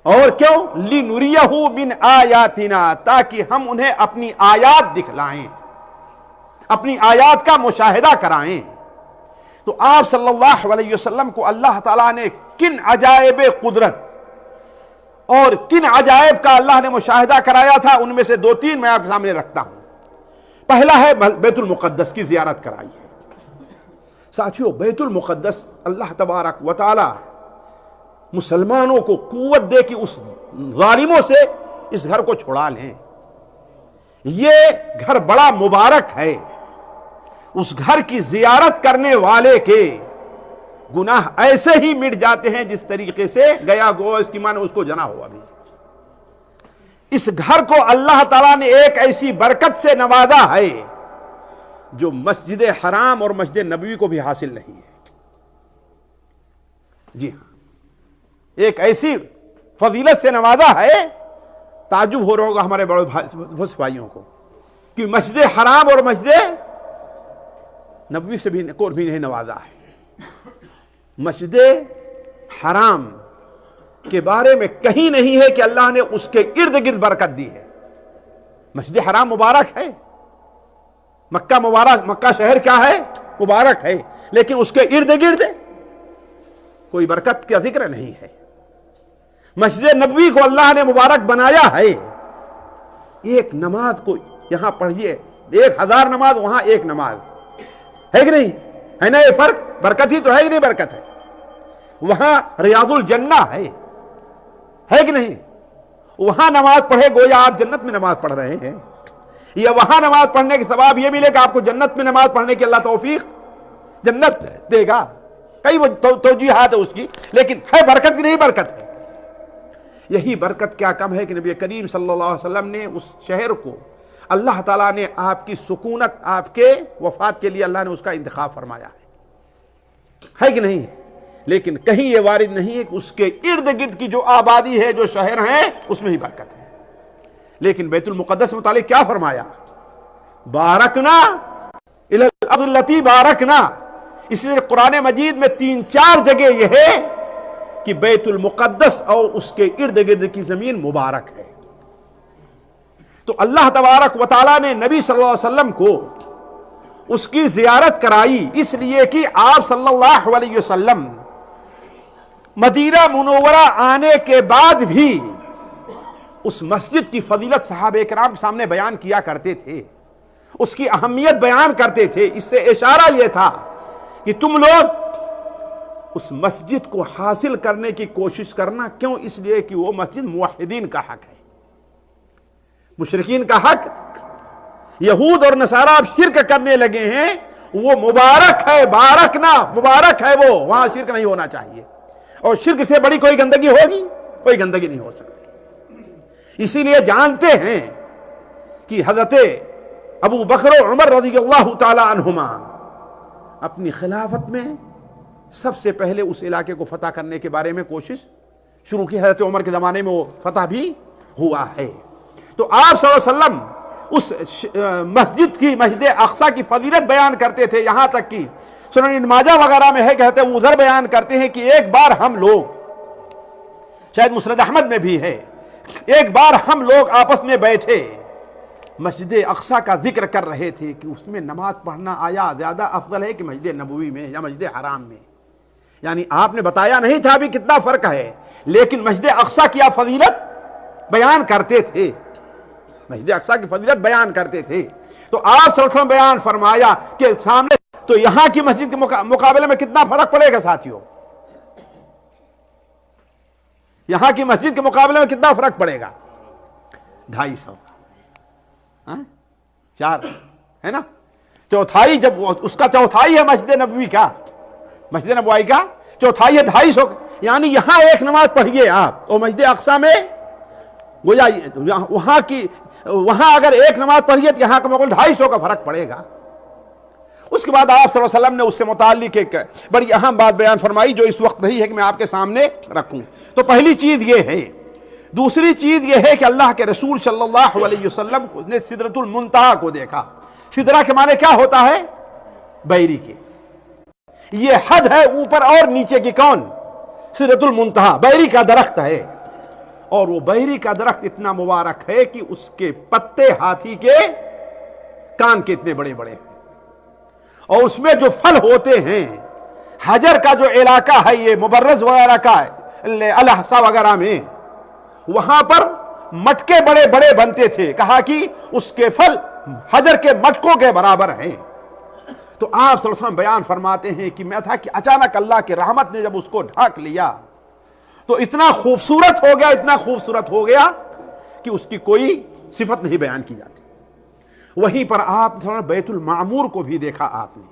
S1: اور کیوں؟ لنریہ من آیاتنا، تاکہ ہم انہیں اپنی آیات دکھلائیں، اپنی آیات کا مشاہدہ کرائیں. تو آپ صلی اللہ علیہ وسلم کو اللہ تعالیٰ نے کن عجائب قدرت اور کن عجائب کا اللہ نے مشاہدہ کرایا تھا، ان میں سے دو تین میں آپ کے سامنے رکھتا ہوں. پہلا ہے بیت المقدس کی زیارت کرائی ہے. ساتھیو بیت المقدس اللہ تبارک و تعالی مسلمانوں کو قوت دے کہ اس ظالموں سے اس گھر کو چھڑا لیں. یہ گھر بڑا مبارک ہے. اس گھر کی زیارت کرنے والے کے گناہ ایسے ہی مٹ جاتے ہیں جس طریقے سے گیا گو اس کی معنی اس کو جنا ہوا بھی. اس گھر کو اللہ تعالیٰ نے ایک ایسی برکت سے نوازا ہے جو مسجد حرام اور مسجد نبوی کو بھی حاصل نہیں ہے. جی ہاں، ایک ایسی فضیلت سے نوازا ہے، تعجب ہو رہا ہوگا ہمارے بڑے بھائیوں کو کہ مسجد حرام اور مسجد نبوی سے بھی نہیں نوازا ہے. مسجد حرام کے بارے میں کہیں نہیں ہے کہ اللہ نے اس کے ارد گرد برکت دی ہے. مسجد حرام مبارک ہے. مکہ مبارک، مکہ شہر کیا ہے؟ مبارک ہے، لیکن اس کے ارد گرد کوئی برکت کا ذکر نہیں ہے۔ مسجد نبوی کو اللہ نے مبارک بنایا ہے، ایک نماز کو یہاں پڑھیے 1000 نماز، وہاں ایک نماز ہے کہ نہیں ہے نا؟ یہ فرق برکت ہی تو ہے کہ نہیں برکت ہے؟ وہاں ریاض الجنہ ہے کہ نہیں؟ وہاں نماز پڑھے گویا آپ جنت میں نماز پڑھ رہے ہیں، یا وہاں نماز پڑھنے کے ثواب یہ ملے کہ آپ کو جنت میں نماز پڑھنے کی اللہ توفیق جنت دے گا۔ کئی وہ توجیحات ہے اس کی، لیکن ہے برکت کی نہیں برکت ہے۔ یہی برکت کیا کم ہے کہ نبی کریم صلی اللہ علیہ وسلم نے اس شہر کو، اللہ تعالیٰ نے آپ کی سکونت، آپ کے وفات کے لیے اللہ نے اس کا انتخاب فرمایا ہے کہ نہیں ہے؟ لیکن کہیں یہ وارد نہیں ہے کہ اس کے ارد گرد کی جو آبادی ہے، جو شہر ہیں، اس میں ہی برکت ہے۔ لیکن بیت المقدس متعلق کیا فرمایا؟ بارکنا الی الارض التی بارکنا۔ اس لیے قرآن مجید میں 3-4 جگہ یہ ہے کہ بیت المقدس اور اس کے ارد گرد کی زمین مبارک ہے۔ تو اللہ تبارک و تعالیٰ نے نبی صلی اللہ علیہ وسلم کو اس کی زیارت کرائی، اس لیے کہ آپ صلی اللہ علیہ وسلم مدینہ منورہ آنے کے بعد بھی اس مسجد کی فضیلت صحابہ کرام کے سامنے بیان کیا کرتے تھے، اس کی اہمیت بیان کرتے تھے۔ اس سے اشارہ یہ تھا کہ تم لوگ اس مسجد کو حاصل کرنے کی کوشش کرنا۔ کیوں؟ اس لیے کہ وہ مسجد موحدین کا حق ہے، مشرکین کا حق۔ یہود اور نصارہ اب شرک کرنے لگے ہیں، وہ مبارک ہے، بارکنا مبارک ہے، وہ وہاں شرک نہیں ہونا چاہیے، اور شرک سے بڑی کوئی گندگی ہوگی؟ کوئی گندگی نہیں ہو سکتی۔ اسی لیے جانتے ہیں کہ حضرت ابو بکر و عمر رضی اللہ تعالی عنہما اپنی خلافت میں سب سے پہلے اس علاقے کو فتح کرنے کے بارے میں کوشش شروع کی۔ حضرت عمر کے زمانے میں وہ فتح بھی ہوا ہے۔ تو آپ صلی اللہ علیہ وسلم اس مسجد کی، مسجد اقصی کی فضیلت بیان کرتے تھے، یہاں تک کہ سنن ابن ماجہ وغیرہ میں ہے، کہتے ہیں ادھر بیان کرتے ہیں کہ ایک بار ہم لوگ، شاید مسند احمد میں بھی ہے، ایک بار ہم لوگ آپس میں بیٹھے مسجد اقصی کا ذکر کر رہے تھے کہ اس میں نماز پڑھنا آیا زیادہ افضل ہے کہ مسجد نبوی میں یا مسجد حرام میں۔ یعنی آپ نے بتایا نہیں تھا ابھی کتنا فرق ہے، لیکن مسجد اقصی کی آپ فضیلت بیان کرتے تھے، مسجد اقصی کی فضیلت بیان کرتے تھے۔ تو آپ صلی اللہ علیہ وسلم بیان فرمایا کہ سامنے، تو یہاں کی مسجد کے مقابلے میں کتنا فرق پڑے گا ساتھیوں؟ یہاں کی مسجد کے مقابلے میں کتنا فرق پڑے گا؟ 250 کا، 4 ہے نا؟ چوتھائی، جب اس کا چوتھائی ہے مسجد نبوی کا، مسجد نبوی کا چوتھائی ہے 250 کا، یعنی یہاں ایک نماز پڑھیے آپ، اور مسجد اقصی میں گویا وہاں اگر ایک نماز پڑھیے تو یہاں کا مقابلہ 250 کا فرق پڑے گا۔ اس کے بعد آپ صلی اللہ علیہ وسلم نے اس سے متعلق ایک بڑی اہم بات بیان فرمائی جو اس وقت نہیں ہے کہ میں آپ کے سامنے رکھوں۔ تو پہلی چیز یہ ہے۔ دوسری چیز یہ ہے کہ اللہ کے رسول صلی اللہ علیہ وسلم نے سدرۃ المنتہا کو دیکھا۔ سدرہ کے معنی کیا ہوتا ہے؟ بیری کے، یہ حد ہے اوپر اور نیچے کی، کون؟ سدرۃ المنتہا، بیری کا درخت ہے، اور وہ بیری کا درخت اتنا مبارک ہے کہ اس کے پتے ہاتھی کے کان کے اتنے بڑے بڑے ہیں، اور اس میں جو پھل ہوتے ہیں، حجر کا جو علاقہ ہے یہ مبرز وغیرہ کا الاحسا وغیرہ میں، وہاں پر مٹکے بڑے بڑے بنتے تھے، کہا کہ اس کے پھل حجر کے مٹکوں کے برابر ہیں۔ تو آپ صلی اللہ علیہ وسلم بیان فرماتے ہیں کہ میں تھا کہ اچانک اللہ کی رحمت نے جب اس کو ڈھانک لیا تو اتنا خوبصورت ہو گیا، اتنا خوبصورت ہو گیا کہ اس کی کوئی صفت نہیں بیان کی جاتی۔ وہیں پر آپ بیت المعمور کو بھی دیکھا آپ نے،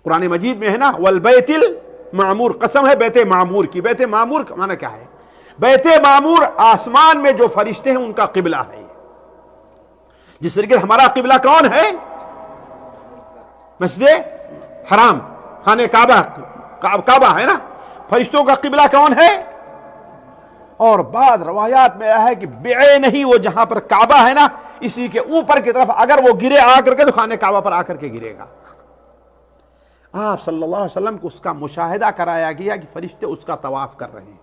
S1: قرآن مجید میں ہے نا، والبیت المعمور، قسم ہے بیت معمور کی۔ بیت معمور کا معنی کیا ہے؟ بیت معمور آسمان میں جو فرشتے ہیں ان کا قبلہ ہے۔ جس طریقے ہمارا قبلہ کون ہے؟ مسجد حرام، خانہ کعبہ ہے نا، فرشتوں کا قبلہ کون ہے؟ اور بعض روایات میں ہے کہ بے نہیں، وہ جہاں پر کعبہ ہے نا اسی کے اوپر کی طرف اگر وہ گرے آ کر کے تو خانہ کعبہ پر آ کر کے گرے گا۔ آپ صلی اللہ علیہ وسلم کو اس کا مشاہدہ کرایا گیا کہ فرشتے اس کا طواف کر رہے ہیں،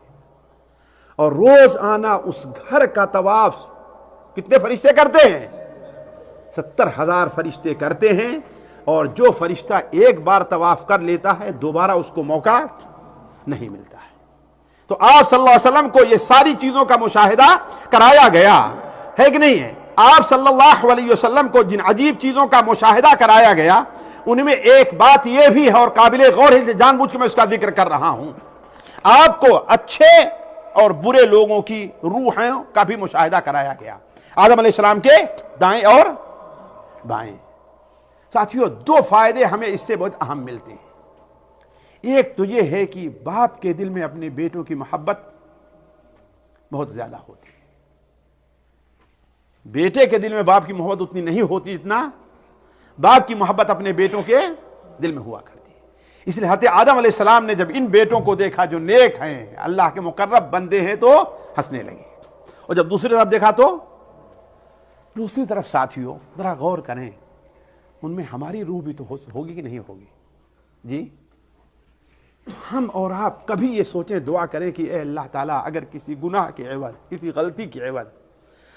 S1: اور روز آنا اس گھر کا طواف کتنے فرشتے کرتے ہیں؟ 70,000 فرشتے کرتے ہیں، اور جو فرشتہ ایک بار طواف کر لیتا ہے دوبارہ اس کو موقع نہیں ملتا ہے۔ تو آپ صلی اللہ علیہ وسلم کو یہ ساری چیزوں کا مشاہدہ کرایا گیا ہے کہ نہیں ہے؟ آپ صلی اللہ علیہ وسلم کو جن عجیب چیزوں کا مشاہدہ کرایا گیا ان میں ایک بات یہ بھی ہے اور قابل غور ہے، جان بوجھ کے میں اس کا ذکر کر رہا ہوں، آپ کو اچھے اور برے لوگوں کی روحوں کا بھی مشاہدہ کرایا گیا، آدم علیہ السلام کے دائیں اور بائیں۔ ساتھیو، دو فائدے ہمیں اس سے بہت اہم ملتے ہیں۔ ایک تو یہ ہے کہ باپ کے دل میں اپنے بیٹوں کی محبت بہت زیادہ ہوتی ہے، بیٹے کے دل میں باپ کی محبت اتنی نہیں ہوتی جتنا باپ کی محبت اپنے بیٹوں کے دل میں ہوا کرتی ہے۔ اس لیے حضرت آدم علیہ السلام نے جب ان بیٹوں کو دیکھا جو نیک ہیں، اللہ کے مقرب بندے ہیں، تو ہنسنے لگے، اور جب دوسری طرف دیکھا تو دوسری طرف ساتھیوں ذرا غور کریں، ان میں ہماری روح بھی تو ہوگی کہ نہیں ہوگی؟ جی، ہم اور آپ کبھی یہ سوچیں، دعا کریں کہ اے اللہ تعالیٰ اگر کسی گناہ کے عوض، کسی غلطی کے عوض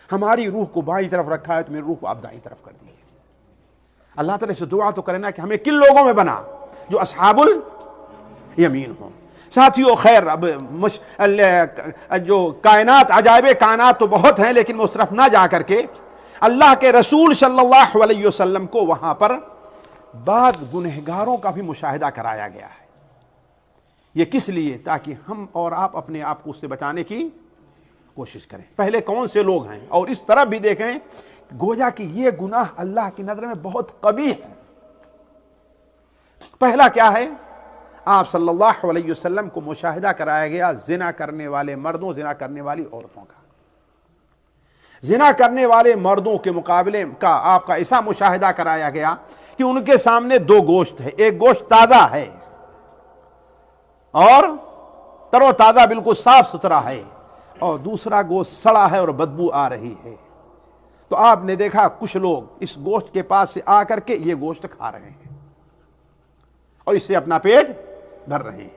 S1: ہماری روح کو بائیں طرف رکھا ہے تو میری روح کو آپ دائیں طرف کر دیجیے۔ اللہ تعالیٰ سے دعا تو کرنا کہ ہمیں کن لوگوں میں بنا؟ جو اصحاب الیمین ہوں۔ ساتھیو، خیر اب جو کائنات، عجائب کائنات تو بہت ہیں، لیکن میں اس طرف نہ جا کر کے اللہ کے رسول صلی اللہ علیہ وسلم کو وہاں پر بعض گنہگاروں کا بھی مشاہدہ کرایا گیا ہے۔ یہ کس لیے؟ تاکہ ہم اور آپ اپنے آپ کو اس سے بچانے کی کوشش کریں۔ پہلے کون سے لوگ ہیں، اور اس طرف بھی دیکھیں، گویا کہ یہ گناہ اللہ کی نظر میں بہت قبیح ہے۔ پہلا کیا ہے؟ آپ صلی اللہ علیہ وسلم کو مشاہدہ کرایا گیا زنا کرنے والے مردوں، زنا کرنے والی عورتوں کا۔ زنا کرنے والے مردوں کے مقابلے کا آپ کا ایسا مشاہدہ کرایا گیا کہ ان کے سامنے دو گوشت ہے، ایک گوشت تازہ ہے اور تر و تازہ بالکل صاف ستھرا ہے، اور دوسرا گوشت سڑا ہے اور بدبو آ رہی ہے۔ تو آپ نے دیکھا کچھ لوگ اس گوشت کے پاس سے آ کر کے یہ گوشت کھا رہے ہیں اور اس سے اپنا پیٹ بھر رہے ہیں۔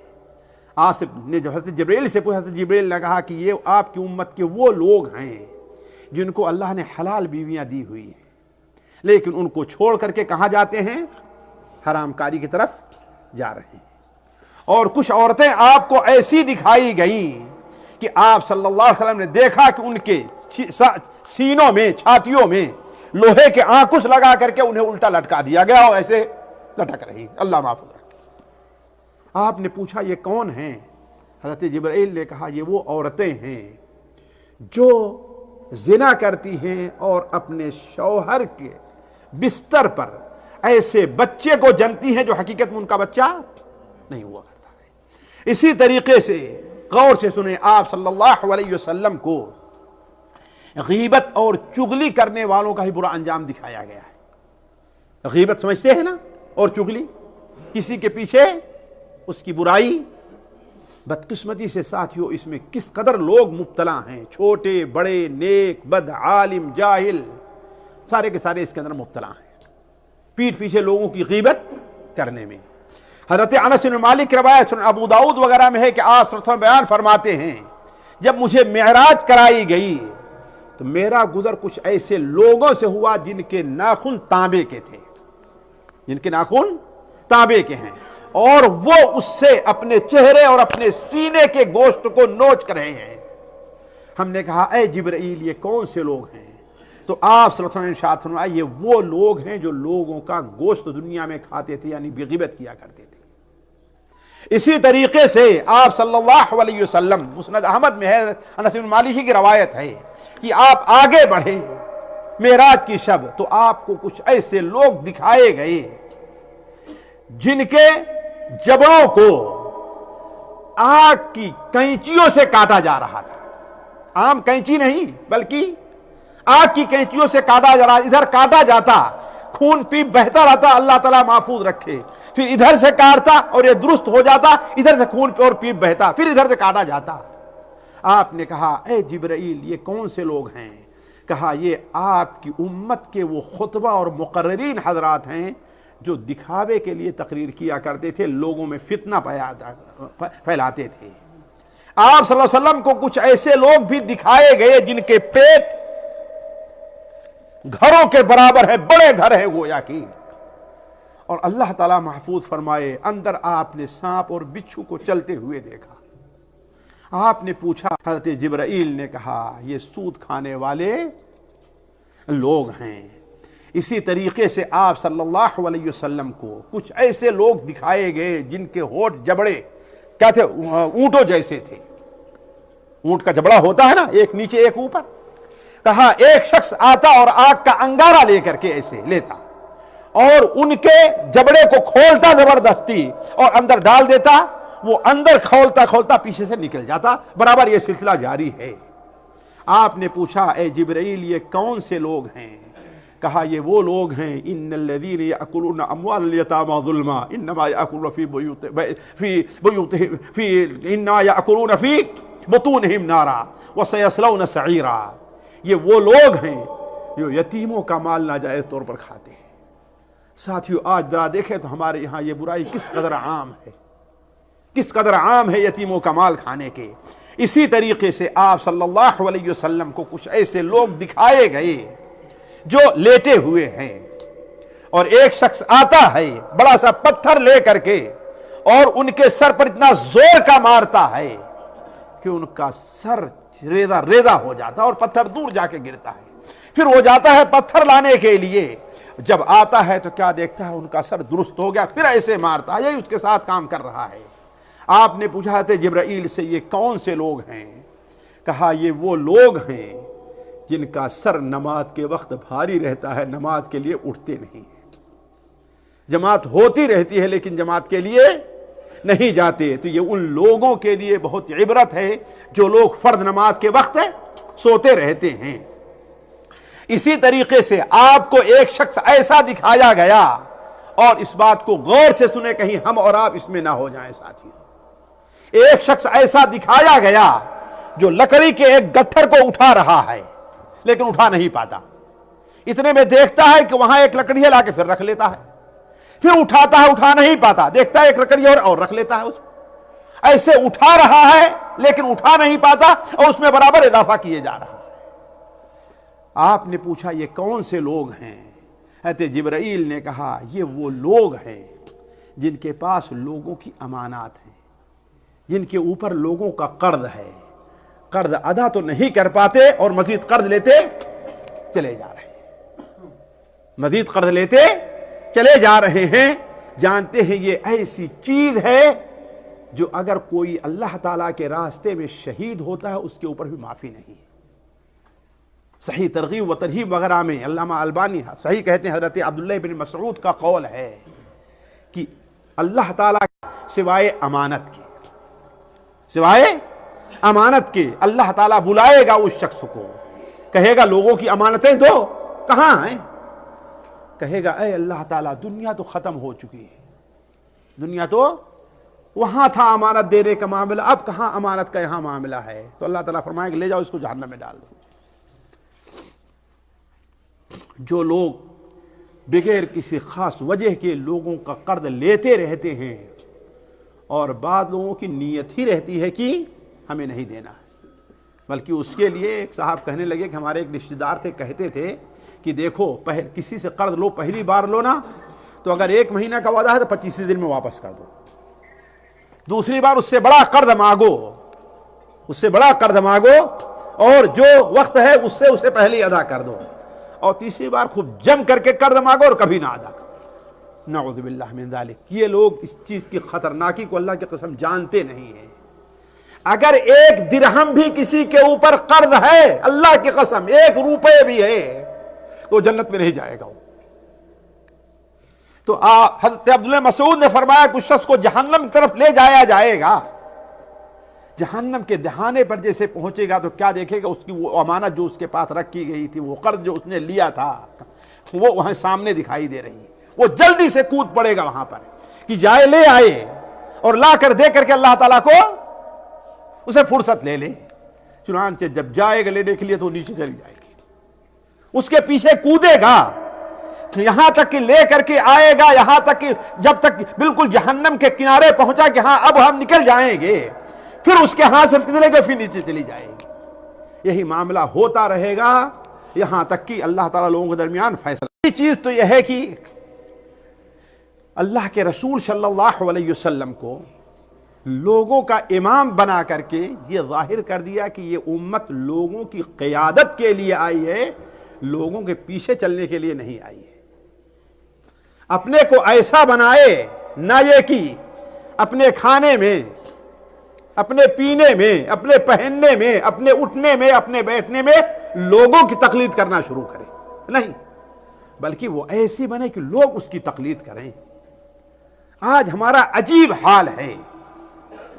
S1: آصف نے جب حضرت جبریل سے پوچھا، حضرت جبریل نے کہا کہ یہ آپ کی امت کے وہ لوگ ہیں جن کو اللہ نے حلال بیویاں دی ہوئی ہیں، لیکن ان کو چھوڑ کر کے کہاں جاتے ہیں؟ حرام کاری کی طرف جا رہے ہیں۔ اور کچھ عورتیں آپ کو ایسی دکھائی گئیں کہ آپ صلی اللہ علیہ وسلم نے دیکھا کہ ان کے سینوں میں، چھاتیوں میں لوہے کے آنکوش لگا کر کے انہیں الٹا لٹکا دیا گیا اور ایسے لٹک رہی۔ اللہ محفوظ رکھے۔ آپ نے پوچھا یہ کون ہیں؟ حضرت جبرائیل نے کہا یہ وہ عورتیں ہیں جو زنا کرتی ہیں اور اپنے شوہر کے بستر پر ایسے بچے کو جنتی ہیں جو حقیقت میں ان کا بچہ نہیں ہوا کرتا ہے۔ اسی طریقے سے غور سے سنیں، آپ صلی اللہ علیہ وسلم کو غیبت اور چغلی کرنے والوں کا ہی برا انجام دکھایا گیا ہے۔ غیبت سمجھتے ہیں نا، اور چغلی، کسی کے پیچھے اس کی برائی۔ بدقسمتی سے ساتھیوں اس میں کس قدر لوگ مبتلا ہیں، چھوٹے بڑے، نیک بد، عالم جاہل، سارے کے سارے اس کے اندر مبتلا ہیں، پیٹھ پیچھے لوگوں کی غیبت کرنے میں۔ حضرت انس بن مالک کی روایت سنن ابو داؤد وغیرہ میں ہے کہ آپ صلی اللہ علیہ وسلم بیان فرماتے ہیں جب مجھے معراج کرائی گئی تو میرا گزر کچھ ایسے لوگوں سے ہوا جن کے ناخن تانبے کے تھے، جن کے ناخن تانبے کے ہیں، اور وہ اس سے اپنے چہرے اور اپنے سینے کے گوشت کو نوچ کر رہے ہیں۔ ہم نے کہا اے جبرائیل یہ کون سے لوگ ہیں؟ تو آپ صلی اللہ علیہ وسلم نے ارشاد فرمایا یہ وہ لوگ ہیں جو لوگوں کا گوشت دنیا میں کھاتے تھے، یعنی غیبت کیا کرتے تھے۔ اسی طریقے سے آپ صلی اللہ علیہ وسلم، مسند احمد میں ہے، انس بن مالک کی روایت ہے کہ آپ آگے بڑھے معراج کی شب تو آپ کو کچھ ایسے لوگ دکھائے گئے جن کے جبڑوں کو آگ کی کینچیوں سے کاٹا جا رہا تھا۔ عام کینچی نہیں بلکہ آگ کی کینچیوں سے کاٹا جا رہا، ادھر کاٹا جاتا خون پیپ بہتا رہتا، اللہ تعالیٰ محفوظ رکھے، پھر ادھر سے کاٹتا اور یہ درست ہو جاتا، ادھر سے خون اور پیپ بہتا، پھر ادھر سے کاٹا جاتا۔ آپ نے کہا اے جبرائیل یہ کون سے لوگ ہیں؟ کہا یہ آپ کی امت کے وہ خطبہ اور مقررین حضرات ہیں جو دکھاوے کے لیے تقریر کیا کرتے تھے، لوگوں میں فتنہ پھیلاتے تھے۔ آپ صلی اللہ علیہ وسلم کو کچھ ایسے لوگ بھی دکھائے گئے جن کے پیٹ گھروں کے برابر ہے، بڑے گھر ہیں گویا کی، اور اللہ تعالیٰ محفوظ فرمائے اندر آپ نے سانپ اور بچھو کو چلتے ہوئے دیکھا۔ آپ نے پوچھا، حضرت جبرائیل نے کہا یہ سود کھانے والے لوگ ہیں۔ اسی طریقے سے آپ صلی اللہ علیہ وسلم کو کچھ ایسے لوگ دکھائے گئے جن کے ہونٹ جبڑے کیا تھے؟ اونٹوں جیسے تھے۔ اونٹ کا جبڑا ہوتا ہے نا، ایک نیچے ایک اوپر۔ کہا ایک شخص آتا اور آگ کا انگارہ لے کر کے ایسے لیتا اور ان کے جبڑے کو کھولتا زبردستی اور اندر ڈال دیتا، وہ اندر کھولتا کھولتا پیچھے سے نکل جاتا، برابر یہ سلسلہ جاری ہے۔ آپ نے پوچھا اے جبرائیل یہ کون سے لوگ ہیں؟ کہا یہ وہ لوگ ہیں ان الذین یاکلون اموال الیتامی ظلما انما یاکلون فی بطونہم نارا وسیصلون سعیرا۔ یہ وہ لوگ ہیں جو یتیموں کا مال ناجائز طور پر کھاتے ہیں۔ ساتھیو آج ذرا دیکھیں تو ہمارے یہاں یہ برائی کس قدر عام ہے، کس قدر عام ہے یتیموں کا مال کھانے کے۔ اسی طریقے سے آپ صلی اللہ علیہ وسلم کو کچھ ایسے لوگ دکھائے گئے جو لیٹے ہوئے ہیں، اور ایک شخص آتا ہے بڑا سا پتھر لے کر کے اور ان کے سر پر اتنا زور کا مارتا ہے کہ ان کا سر ریزہ ریزہ ہو جاتا ہے اور پتھر دور جا کے گرتا ہے۔ پھر وہ جاتا ہے پتھر لانے کے لیے، جب آتا ہے تو کیا دیکھتا ہے ان کا سر درست ہو گیا، پھر ایسے مارتا ہے، یہی اس کے ساتھ کام کر رہا ہے۔ آپ نے پوچھا تھا جبرائیل سے یہ کون سے لوگ ہیں؟ کہا یہ وہ لوگ ہیں جن کا سر نماز کے وقت بھاری رہتا ہے، نماز کے لیے اٹھتے نہیں ہیں، جماعت ہوتی رہتی ہے لیکن جماعت کے لیے نہیں جاتے۔ تو یہ ان لوگوں کے لیے بہت عبرت ہے جو لوگ فرض نماز کے وقت سوتے رہتے ہیں۔ اسی طریقے سے آپ کو ایک شخص ایسا دکھایا گیا، اور اس بات کو غور سے سنیں کہیں ہم اور آپ اس میں نہ ہو جائیں ساتھی۔ ایک شخص ایسا دکھایا گیا جو لکڑی کے ایک گٹھر کو اٹھا رہا ہے لیکن اٹھا نہیں پاتا، اتنے میں دیکھتا ہے کہ وہاں ایک لکڑی ہے، لا کے پھر رکھ لیتا ہے، پھر اٹھاتا ہے، اٹھا نہیں پاتا، دیکھتا ہے ایک لکڑی اور رکھ لیتا ہے اس کو۔ ایسے اٹھا رہا ہے لیکن اٹھا نہیں پاتا اور اس میں برابر اضافہ کیے جا رہا ہے۔ آپ نے پوچھا یہ کون سے لوگ ہیں؟ حضرت جبرائیل نے کہا یہ وہ لوگ ہیں جن کے پاس لوگوں کی امانات ہیں، جن کے اوپر لوگوں کا قرض ہے، قرض ادا تو نہیں کر پاتے اور مزید قرض لیتے چلے جا رہے ہیں، مزید قرض لیتے چلے جا رہے ہیں۔ جانتے ہیں یہ ایسی چیز ہے جو اگر کوئی اللہ تعالیٰ کے راستے میں شہید ہوتا ہے اس کے اوپر بھی معافی نہیں ہے۔ صحیح ترغیب و ترہیب وغیرہ میں علامہ البانی صحیح کہتے ہیں، حضرت عبداللہ بن مسعود کا قول ہے کہ اللہ تعالیٰ سوائے امانت کے اللہ تعالیٰ بلائے گا اس شخص کو، کہے گا لوگوں کی امانتیں دو، کہاں ہیں؟ کہے گا اے اللہ تعالیٰ دنیا تو ختم ہو چکی ہے، دنیا تو وہاں تھا امانت دینے کا معاملہ، اب کہاں امانت کا یہاں معاملہ ہے؟ تو اللہ تعالیٰ فرمائے کہ لے جاؤ اس کو جہنم میں ڈال دو۔ جو لوگ بغیر کسی خاص وجہ کے لوگوں کا قرض لیتے رہتے ہیں، اور بعض لوگوں کی نیت ہی رہتی ہے کہ ہمیں نہیں دینا، بلکہ اس کے لیے ایک صاحب کہنے لگے کہ ہمارے ایک رشتہ دار تھے، کہتے تھے کہ دیکھو کسی سے قرض لو، پہلی بار لو نا تو اگر 1 مہینہ کا وعدہ ہے تو 25 دن میں واپس کر دو، دوسری بار اس سے بڑا قرض مانگو اور جو وقت ہے اس سے پہلے ادا کر دو، اور تیسری بار خوب جم کر کے قرض مانگو اور کبھی نہ ادا کرو۔ نعوذ باللہ من ذالک۔ یہ لوگ اس چیز کی خطرناکی کو اللہ کی قسم جانتے نہیں ہیں۔ اگر 1 درہم بھی کسی کے اوپر قرض ہے، اللہ کی قسم 1 روپے بھی ہے، تو جنت میں نہیں جائے گا وہ۔ تو حضرت عبداللہ مسعود نے فرمایا کہ اس شخص کو جہنم کی طرف لے جایا جائے گا، جہنم کے دہانے پر جیسے پہنچے گا تو کیا دیکھے گا؟ اس کی وہ امانت جو اس کے پاس رکھی گئی تھی، وہ قرض جو اس نے لیا تھا، وہ وہاں سامنے دکھائی دے رہی ہے۔ وہ جلدی سے کود پڑے گا وہاں پر کہ جائے لے آئے، اور لا کر دے کر کے اللہ تعالیٰ کو اسے فرصت لے لے۔ چنانچہ جب جائے گا لینے کے لیے تو نیچے چلی جائے گی، اس کے پیچھے کودے گا یہاں تک کہ لے کر کے آئے گا، یہاں تک کہ جب تک بالکل جہنم کے کنارے پہنچا کہ ہاں اب ہم نکل جائیں گے، پھر اس کے ہاتھ سے پھسلے گا، پھر نیچے چلی جائے گی۔ یہی معاملہ ہوتا رہے گا یہاں تک کہ اللہ تعالیٰ لوگوں کے درمیان فیصلہ۔ یہ چیز تو یہ ہے کہ اللہ کے رسول صلی اللہ علیہ وسلم کو لوگوں کا امام بنا کر کے یہ ظاہر کر دیا کہ یہ امت لوگوں کی قیادت کے لیے آئی ہے، لوگوں کے پیچھے چلنے کے لیے نہیں آئی ہے۔ اپنے کو ایسا بنائے نہ یہ کہ اپنے کھانے میں، اپنے پینے میں، اپنے پہننے میں، اپنے اٹھنے میں، اپنے بیٹھنے میں لوگوں کی تقلید کرنا شروع کرے، نہیں، بلکہ وہ ایسی بنے کہ لوگ اس کی تقلید کریں۔ آج ہمارا عجیب حال ہے،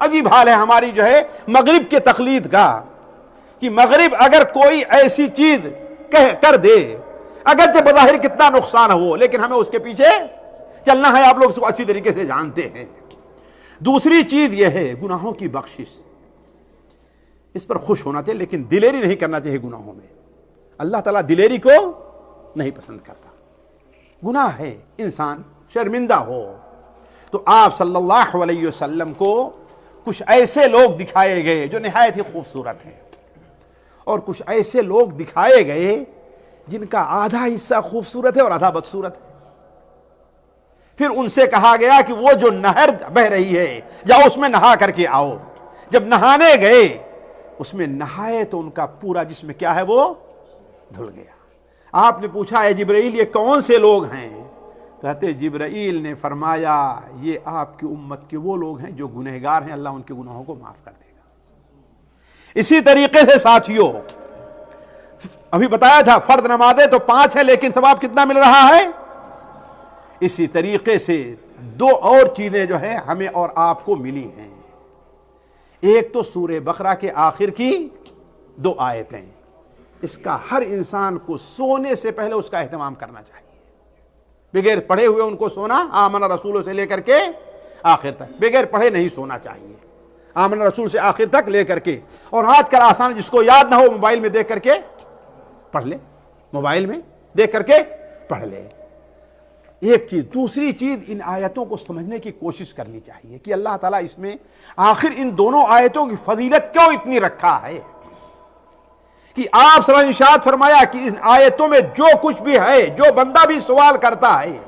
S1: عجیب حال ہے ہماری جو ہے مغرب کے تقلید کا، کہ مغرب اگر کوئی ایسی چیز کر دے، اگرچہ بظاہر کتنا نقصان ہو، لیکن ہمیں اس کے پیچھے چلنا ہے۔ آپ لوگ اس کو اچھی طریقے سے جانتے ہیں۔ دوسری چیز یہ ہے گناہوں کی بخشش، اس پر خوش ہونا چاہیے لیکن دلیری نہیں کرنا چاہیے گناہوں میں۔ اللہ تعالیٰ دلیری کو نہیں پسند کرتا۔ گناہ ہے انسان شرمندہ ہو، تو آپ صلی اللہ علیہ وسلم کو کچھ ایسے لوگ دکھائے گئے جو نہایت ہی خوبصورت ہیں، اور کچھ ایسے لوگ دکھائے گئے جن کا آدھا حصہ خوبصورت ہے اور آدھا بدصورت ہے۔ پھر ان سے کہا گیا کہ وہ جو نہر بہ رہی ہے جاؤ اس میں نہا کر کے آؤ۔ جب نہانے گئے اس میں نہائے تو ان کا پورا جسم کیا ہے وہ دھل گیا۔ آپ نے پوچھا اے جبرائیل یہ کون سے لوگ ہیں؟ تو حضرت جبرائیل نے فرمایا یہ آپ کی امت کے وہ لوگ ہیں جو گنہگار ہیں، اللہ ان کے گناہوں کو معاف کر دے گا۔ اسی طریقے سے ساتھیوں، ابھی بتایا تھا فرض نمازیں تو 5 ہیں لیکن ثواب کتنا مل رہا ہے؟ اسی طریقے سے 2 اور چیزیں جو ہے ہمیں اور آپ کو ملی ہیں۔ ایک تو سورہ بقرہ کے آخر کی 2 آیتیں، اس کا ہر انسان کو سونے سے پہلے اس کا اہتمام کرنا چاہیے۔ بغیر پڑھے ہوئے ان کو سونا، آمن رسولوں سے لے کر کے آخر تک، بغیر پڑھے نہیں سونا چاہیے۔ آمن رسول سے آخر تک لے کر کے، اور آج کل آسان جس کو یاد نہ ہو موبائل میں دیکھ کر کے پڑھ لے، موبائل میں دیکھ کر کے پڑھ لے۔ ایک چیز، دوسری چیز ان آیتوں کو سمجھنے کی کوشش کرنی چاہیے کہ اللہ تعالیٰ اس میں آخر ان دونوں آیتوں کی فضیلت کیوں اتنی رکھا ہے، کہ آپ صلی اللہ علیہ وسلم نے ارشاد فرمایا کہ ان آیتوں میں جو کچھ بھی ہے، جو بندہ بھی سوال کرتا ہے،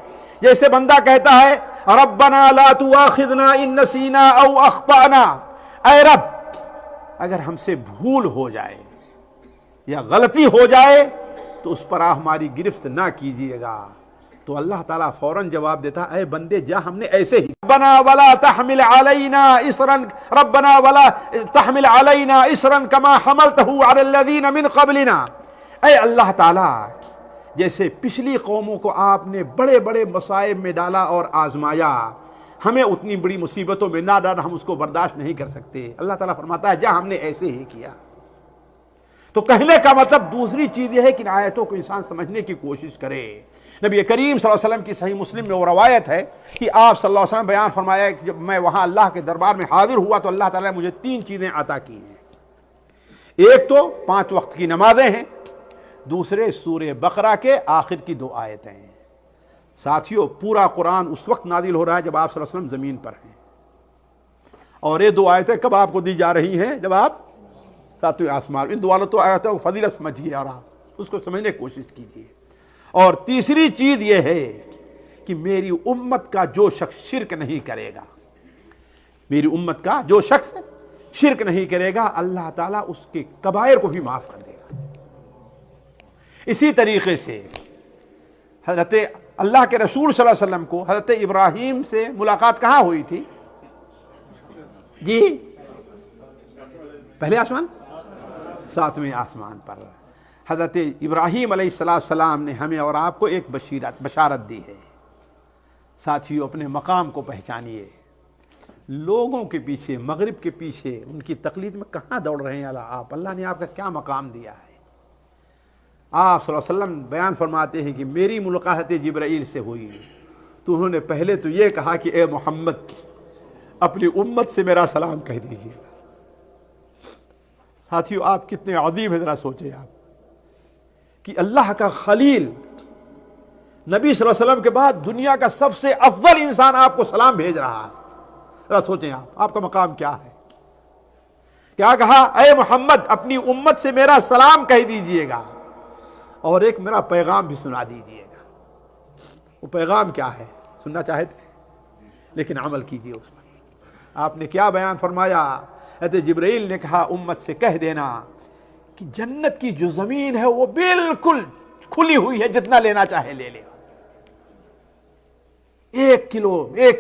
S1: جیسے بندہ کہتا ہے ربنا لا تؤاخذنا ان نسینا او اخطأنا، اے رب اگر ہم سے بھول ہو جائے یا غلطی ہو جائے تو اس پر ہماری گرفت نہ کیجیے گا، تو اللہ تعالیٰ فوراً جواب دیتا اے بندے جا ہم نے ایسے ہی ربنا ولا تحمل علینا اسرا، ربنا ولا تحمل علینا اسرا کما حملته علی الذین من قبلنا، اے اللہ تعالیٰ جیسے پچھلی قوموں کو آپ نے بڑے بڑے مصائب میں ڈالا اور آزمایا، ہمیں اتنی بڑی مصیبتوں میں نہ ڈالا، ہم اس کو برداشت نہیں کر سکتے۔ اللہ تعالیٰ فرماتا ہے جا ہم نے ایسے ہی کیا۔ تو کہنے کا مطلب دوسری چیز یہ ہے کہ ان آیتوں کو انسان سمجھنے کی کوشش کرے۔ نبی کریم صلی اللہ علیہ وسلم کی صحیح مسلم میں وہ روایت ہے کہ آپ صلی اللہ علیہ وسلم بیان فرمایا کہ جب میں وہاں اللہ کے دربار میں حاضر ہوا تو اللہ تعالیٰ نے مجھے 3 چیزیں عطا کی ہیں۔ ایک تو 5 وقت کی نمازیں ہیں، دوسرے سورہ بقرہ کے آخر کی 2 آیتیں ہیں۔ ساتھیوں پورا قرآن اس وقت نازل ہو رہا ہے جب آپ صلی اللہ علیہ وسلم زمین پر ہیں، اور یہ 2 آیتیں کب آپ کو دی جا رہی ہیں؟ جب آپ ساتویں آسمان۔ ان دو آیتوں کو فضیلت سمجھیے اور آپ اس کو سمجھنے کی کوشش کیجیے۔ اور تیسری چیز یہ ہے کہ میری امت کا جو شخص شرک نہیں کرے گا، میری امت کا جو شخص شرک نہیں کرے گا، اللہ تعالیٰ اس کے کبائر کو بھی معاف کر دے گا۔ اسی طریقے سے حضرت اللہ کے رسول صلی اللہ علیہ وسلم کو حضرت ابراہیم سے ملاقات کہاں ہوئی تھی؟ جی پہلے آسمان، 7ویں آسمان پر۔ حضرت ابراہیم علیہ السلام نے ہمیں اور آپ کو ایک بشارت دی ہے۔ ساتھیوں اپنے مقام کو پہچانیے۔ لوگوں کے پیچھے، مغرب کے پیچھے، ان کی تقلید میں کہاں دوڑ رہے ہیں آپ؟ اللہ نے آپ کا کیا مقام دیا ہے؟ آپ صلی اللہ علیہ وسلم بیان فرماتے ہیں کہ میری ملاقات جبرائیل سے ہوئی تو انہوں نے پہلے تو یہ کہا کہ اے محمد اپنی امت سے میرا سلام کہہ دیجیے گا۔ ساتھیوں آپ کتنے عظیم ہیں، ذرا سوچیں آپ کہ اللہ کا خلیل نبی صلی اللہ علیہ وسلم کے بعد دنیا کا سب سے افضل انسان آپ کو سلام بھیج رہا ہے۔ ذرا سوچیں آپ کا مقام کیا ہے؟ کیا کہا؟ اے محمد اپنی امت سے میرا سلام کہہ دیجئے گا اور ایک میرا پیغام بھی سنا دیجئے گا۔ وہ پیغام کیا ہے؟ سننا چاہتے ہیں؟ لیکن عمل کیجیے اس پر۔ آپ نے کیا بیان فرمایا؟ حضرت جبرائیل نے کہا امت سے کہہ دینا کہ جنت کی جو زمین ہے وہ بالکل کھلی ہوئی ہے، جتنا لینا چاہے لے لے، 1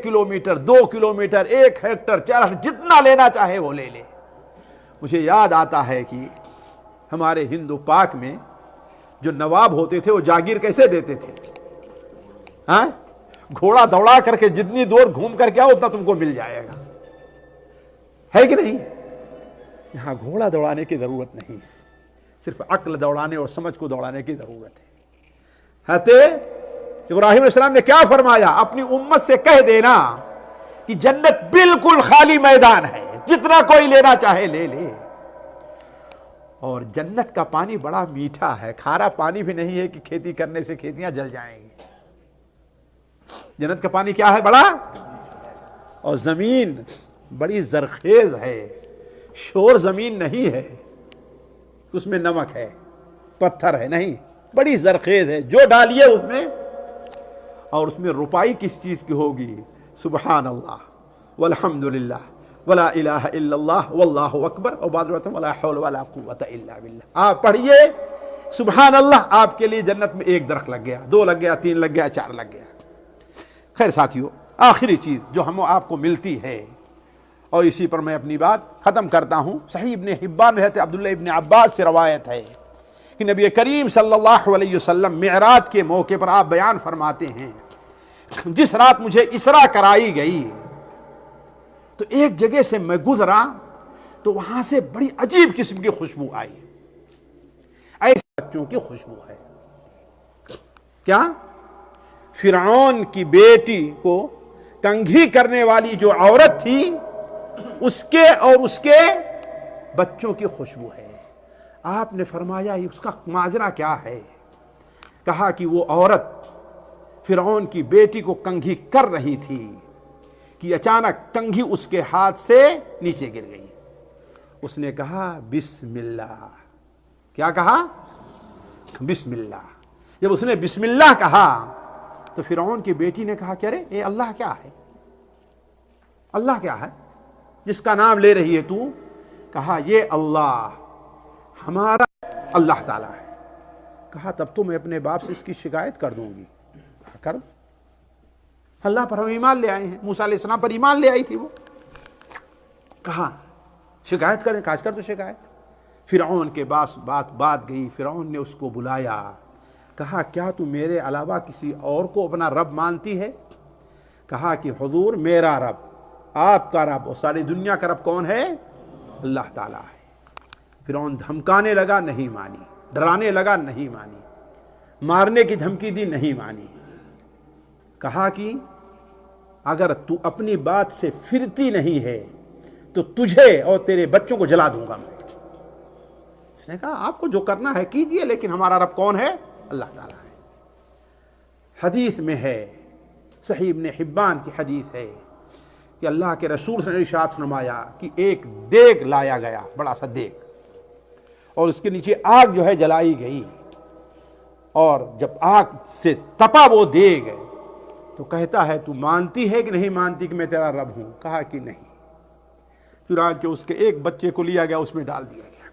S1: کلومیٹر 2 کلومیٹر 1 ہیکٹر 4 جتنا لینا چاہے وہ لے لے۔ مجھے یاد آتا ہے کہ ہمارے ہندو پاک میں جو نواب ہوتے تھے وہ جاگیر کیسے دیتے تھے؟ ہاں، گھوڑا دوڑا کر کے جتنی دور گھوم کر کے آؤ اتنا تم کو مل جائے گا، ہے کہ نہیں؟ یہاں گھوڑا دوڑانے کی ضرورت نہیں ہے، صرف عقل دوڑانے اور سمجھ کو دوڑانے کی ضرورت ہے۔ حضرت ابراہیم علیہ السلام نے کیا فرمایا؟ اپنی امت سے کہہ دینا کہ جنت بالکل خالی میدان ہے، جتنا کوئی لینا چاہے لے لے، اور جنت کا پانی بڑا میٹھا ہے، کھارا پانی بھی نہیں ہے کہ کھیتی کرنے سے کھیتیاں جل جائیں گی۔ جنت کا پانی کیا ہے؟ بڑا، اور زمین بڑی زرخیز ہے، شور زمین نہیں ہے اس میں نمک ہے پتھر ہے، نہیں، بڑی زرخیز ہے، جو ڈالیے اس میں، اور اس میں روپائی کس چیز کی ہوگی؟ سبحان اللہ والحمدللہ ولا الہ الا اللہ واللہ اکبر، اور بعد میں ولا حول ولا قوت الا باللہ۔ آپ پڑھیے سبحان اللہ، آپ کے لیے جنت میں 1 درخت لگ گیا، 2 لگ گیا، 3 لگ گیا، 4 لگ گیا۔ خیر ساتھیو، آخری چیز جو ہم آپ کو ملتی ہے، اور اسی پر میں اپنی بات ختم کرتا ہوں، صحیح ابن حبان میں ہے، عبداللہ ابن عباس سے روایت ہے کہ نبی کریم صلی اللہ علیہ وسلم معراج کے موقع پر آپ بیان فرماتے ہیں، جس رات مجھے اسرا کرائی گئی تو ایک جگہ سے میں گزرا تو وہاں سے بڑی عجیب قسم کی خوشبو آئی، ایسے بچوں کی خوشبو ہے۔ کیا؟ فرعون کی بیٹی کو کنگھی کرنے والی جو عورت تھی اس کے اور اس کے بچوں کی خوشبو ہے۔ آپ نے فرمایا اس کا ماجرا کیا ہے؟ کہا کہ وہ عورت فرعون کی بیٹی کو کنگھی کر رہی تھی کہ اچانک کنگھی اس کے ہاتھ سے نیچے گر گئی۔ اس نے کہا بسم اللہ۔ کیا کہا؟ بسم اللہ۔ جب اس نے بسم اللہ کہا تو فرعون کی بیٹی نے کہا کہ ارے یہ اللہ کیا ہے؟ اللہ کیا ہے جس کا نام لے رہی ہے تو؟ کہا یہ اللہ ہمارا اللہ تعالیٰ ہے۔ کہا تب تو میں اپنے باپ سے اس کی شکایت کر دوں گی۔ کر دو، اللہ پر ہم ایمان لے آئے ہیں، موسیٰ علیہ السلام پر ایمان لے آئی تھی وہ۔ کہا شکایت کریں، کاج کر دو شکایت۔ فرعون کے پاس بات گئی، فرعون نے اس کو بلایا، کہا کیا تو میرے علاوہ کسی اور کو اپنا رب مانتی ہے؟ کہا کہ حضور میرا رب، آپ کا رب اور ساری دنیا کا رب کون ہے؟ اللہ تعالیٰ ہے۔ فرعون دھمکانے لگا، نہیں مانی، ڈرانے لگا، نہیں مانی، مارنے کی دھمکی دی، نہیں مانی۔ کہا کہ اگر تو اپنی بات سے پھرتی نہیں ہے تو تجھے اور تیرے بچوں کو جلا دوں گا میں۔ اس نے کہا آپ کو جو کرنا ہے کیجئے، لیکن ہمارا رب کون ہے؟ اللہ تعالیٰ ہے۔ حدیث میں ہے، صحیح ابن حبان کی حدیث ہے کہ اللہ کے رسول نے ارشاد فرمایا کہ ایک دیگ لایا گیا، بڑا سا دیگ، اور اس کے نیچے آگ جو ہے جلائی گئی، اور جب آگ سے تپا وہ دیگ تو کہتا ہے تو مانتی ہے کہ نہیں مانتی کہ میں تیرا رب ہوں؟ کہا کہ نہیں۔ چنانچہ اس کے ایک بچے کو لیا گیا، اس میں ڈال دیا گیا،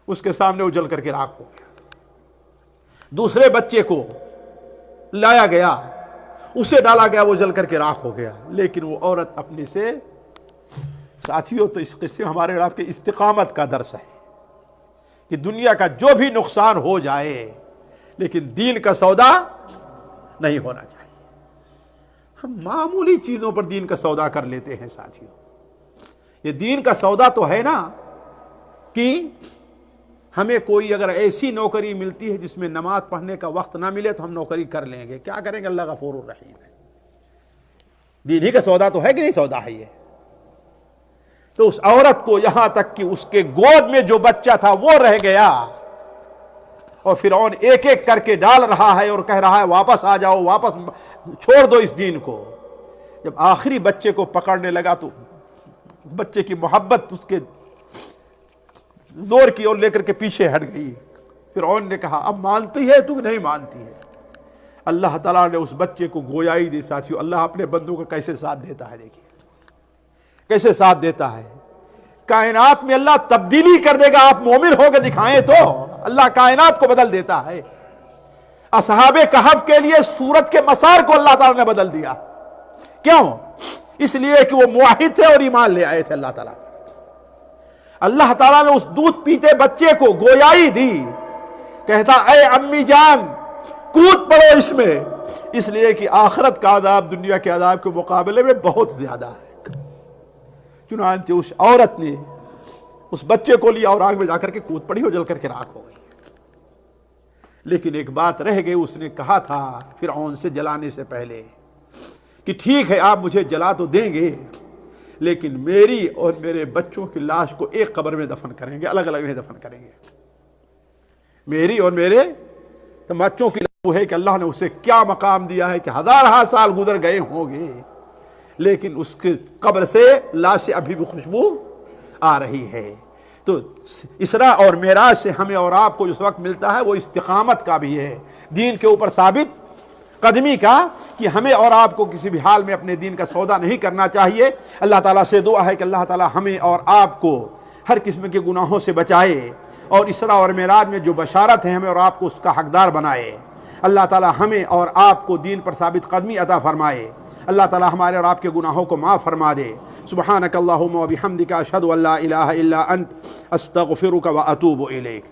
S1: اس کے سامنے وہ جل کر کے راکھ ہو گیا۔ دوسرے بچے کو لایا گیا، اسے ڈالا گیا، وہ جل کر کے راکھ ہو گیا۔ لیکن وہ عورت اپنے سے، ساتھیوں تو اس قصے میں ہمارے آپ کے استقامت کا درس ہے کہ دنیا کا جو بھی نقصان ہو جائے لیکن دین کا سودا نہیں ہونا چاہیے۔ ہم معمولی چیزوں پر دین کا سودا کر لیتے ہیں ساتھیوں۔ یہ دین کا سودا تو ہے نا کہ ہمیں کوئی اگر ایسی نوکری ملتی ہے جس میں نماز پڑھنے کا وقت نہ ملے تو ہم نوکری کر لیں گے، کیا کریں گے؟ اللہ غفور الرحیم ہے۔ دین ہی کا سودا تو ہے کہ نہیں سودا ہے یہ؟ تو اس عورت کو یہاں تک کہ اس کے گود میں جو بچہ تھا وہ رہ گیا، اور فرعون ایک ایک کر کے ڈال رہا ہے اور کہہ رہا ہے واپس آ جاؤ، واپس چھوڑ دو اس دین کو۔ جب آخری بچے کو پکڑنے لگا تو بچے کی محبت اس کے زور کی اور لے کر کے پیچھے ہٹ گئی۔ فرعون نے کہا اب مانتی ہے تو نہیں مانتی ہے؟ اللہ تعالیٰ نے اس بچے کو گویائی دی. ساتھیو اللہ اپنے بندوں کا کیسے ساتھ دیتا ہے, دیکھیے کیسے ساتھ دیتا ہے. کائنات میں اللہ تبدیلی کر دے گا, آپ مومن ہو کے دکھائیں تو اللہ کائنات کو بدل دیتا ہے. اصحاب کہف کے لیے سورت کے مسار کو اللہ تعالیٰ نے بدل دیا. کیوں؟ اس لیے کہ وہ موحد تھے اور ایمان لے آئے تھے اللہ تعالیٰ. اللہ تعالیٰ نے اس دودھ پیتے بچے کو گویائی دی, کہتا اے امی جان کود پڑو اس میں, اس لیے کہ آخرت کا عذاب دنیا کے عذاب کے مقابلے میں بہت زیادہ ہے. چنانچہ اس عورت نے اس بچے کو لیا اور آگ میں جا کر کے کود پڑی اور جل کر کے راکھ ہو گئی. لیکن ایک بات رہ گئی, اس نے کہا تھا فرعون سے جلانے سے پہلے کہ ٹھیک ہے آپ مجھے جلا تو دیں گے, لیکن میری اور میرے بچوں کی لاش کو ایک قبر میں دفن کریں گے, الگ الگ نہیں دفن کریں گے. میری اور میرے بچوں کی وہ ہے کہ اللہ نے اسے کیا مقام دیا ہے کہ ہزارہ سال گزر گئے ہوں گے, لیکن اس کے قبر سے لاش ابھی بھی خوشبو آ رہی ہے. تو اسراء اور معراج سے ہمیں اور آپ کو جس وقت ملتا ہے وہ استقامت کا بھی ہے, دین کے اوپر ثابت قدمی کا, کہ ہمیں اور آپ کو کسی بھی حال میں اپنے دین کا سودا نہیں کرنا چاہیے. اللہ تعالیٰ سے دعا ہے کہ اللہ تعالیٰ ہمیں اور آپ کو ہر قسم کے گناہوں سے بچائے, اور اسراء اور معراج میں جو بشارت ہے ہمیں اور آپ کو اس کا حقدار بنائے. اللہ تعالیٰ ہمیں اور آپ کو دین پر ثابت قدمی عطا فرمائے. اللہ تعالیٰ ہمارے اور آپ کے گناہوں کو معاف فرما دے. سبحانک اللہم و بحمدک اشہد ان لا الہ الا انت استغفرک و اتوب الیک.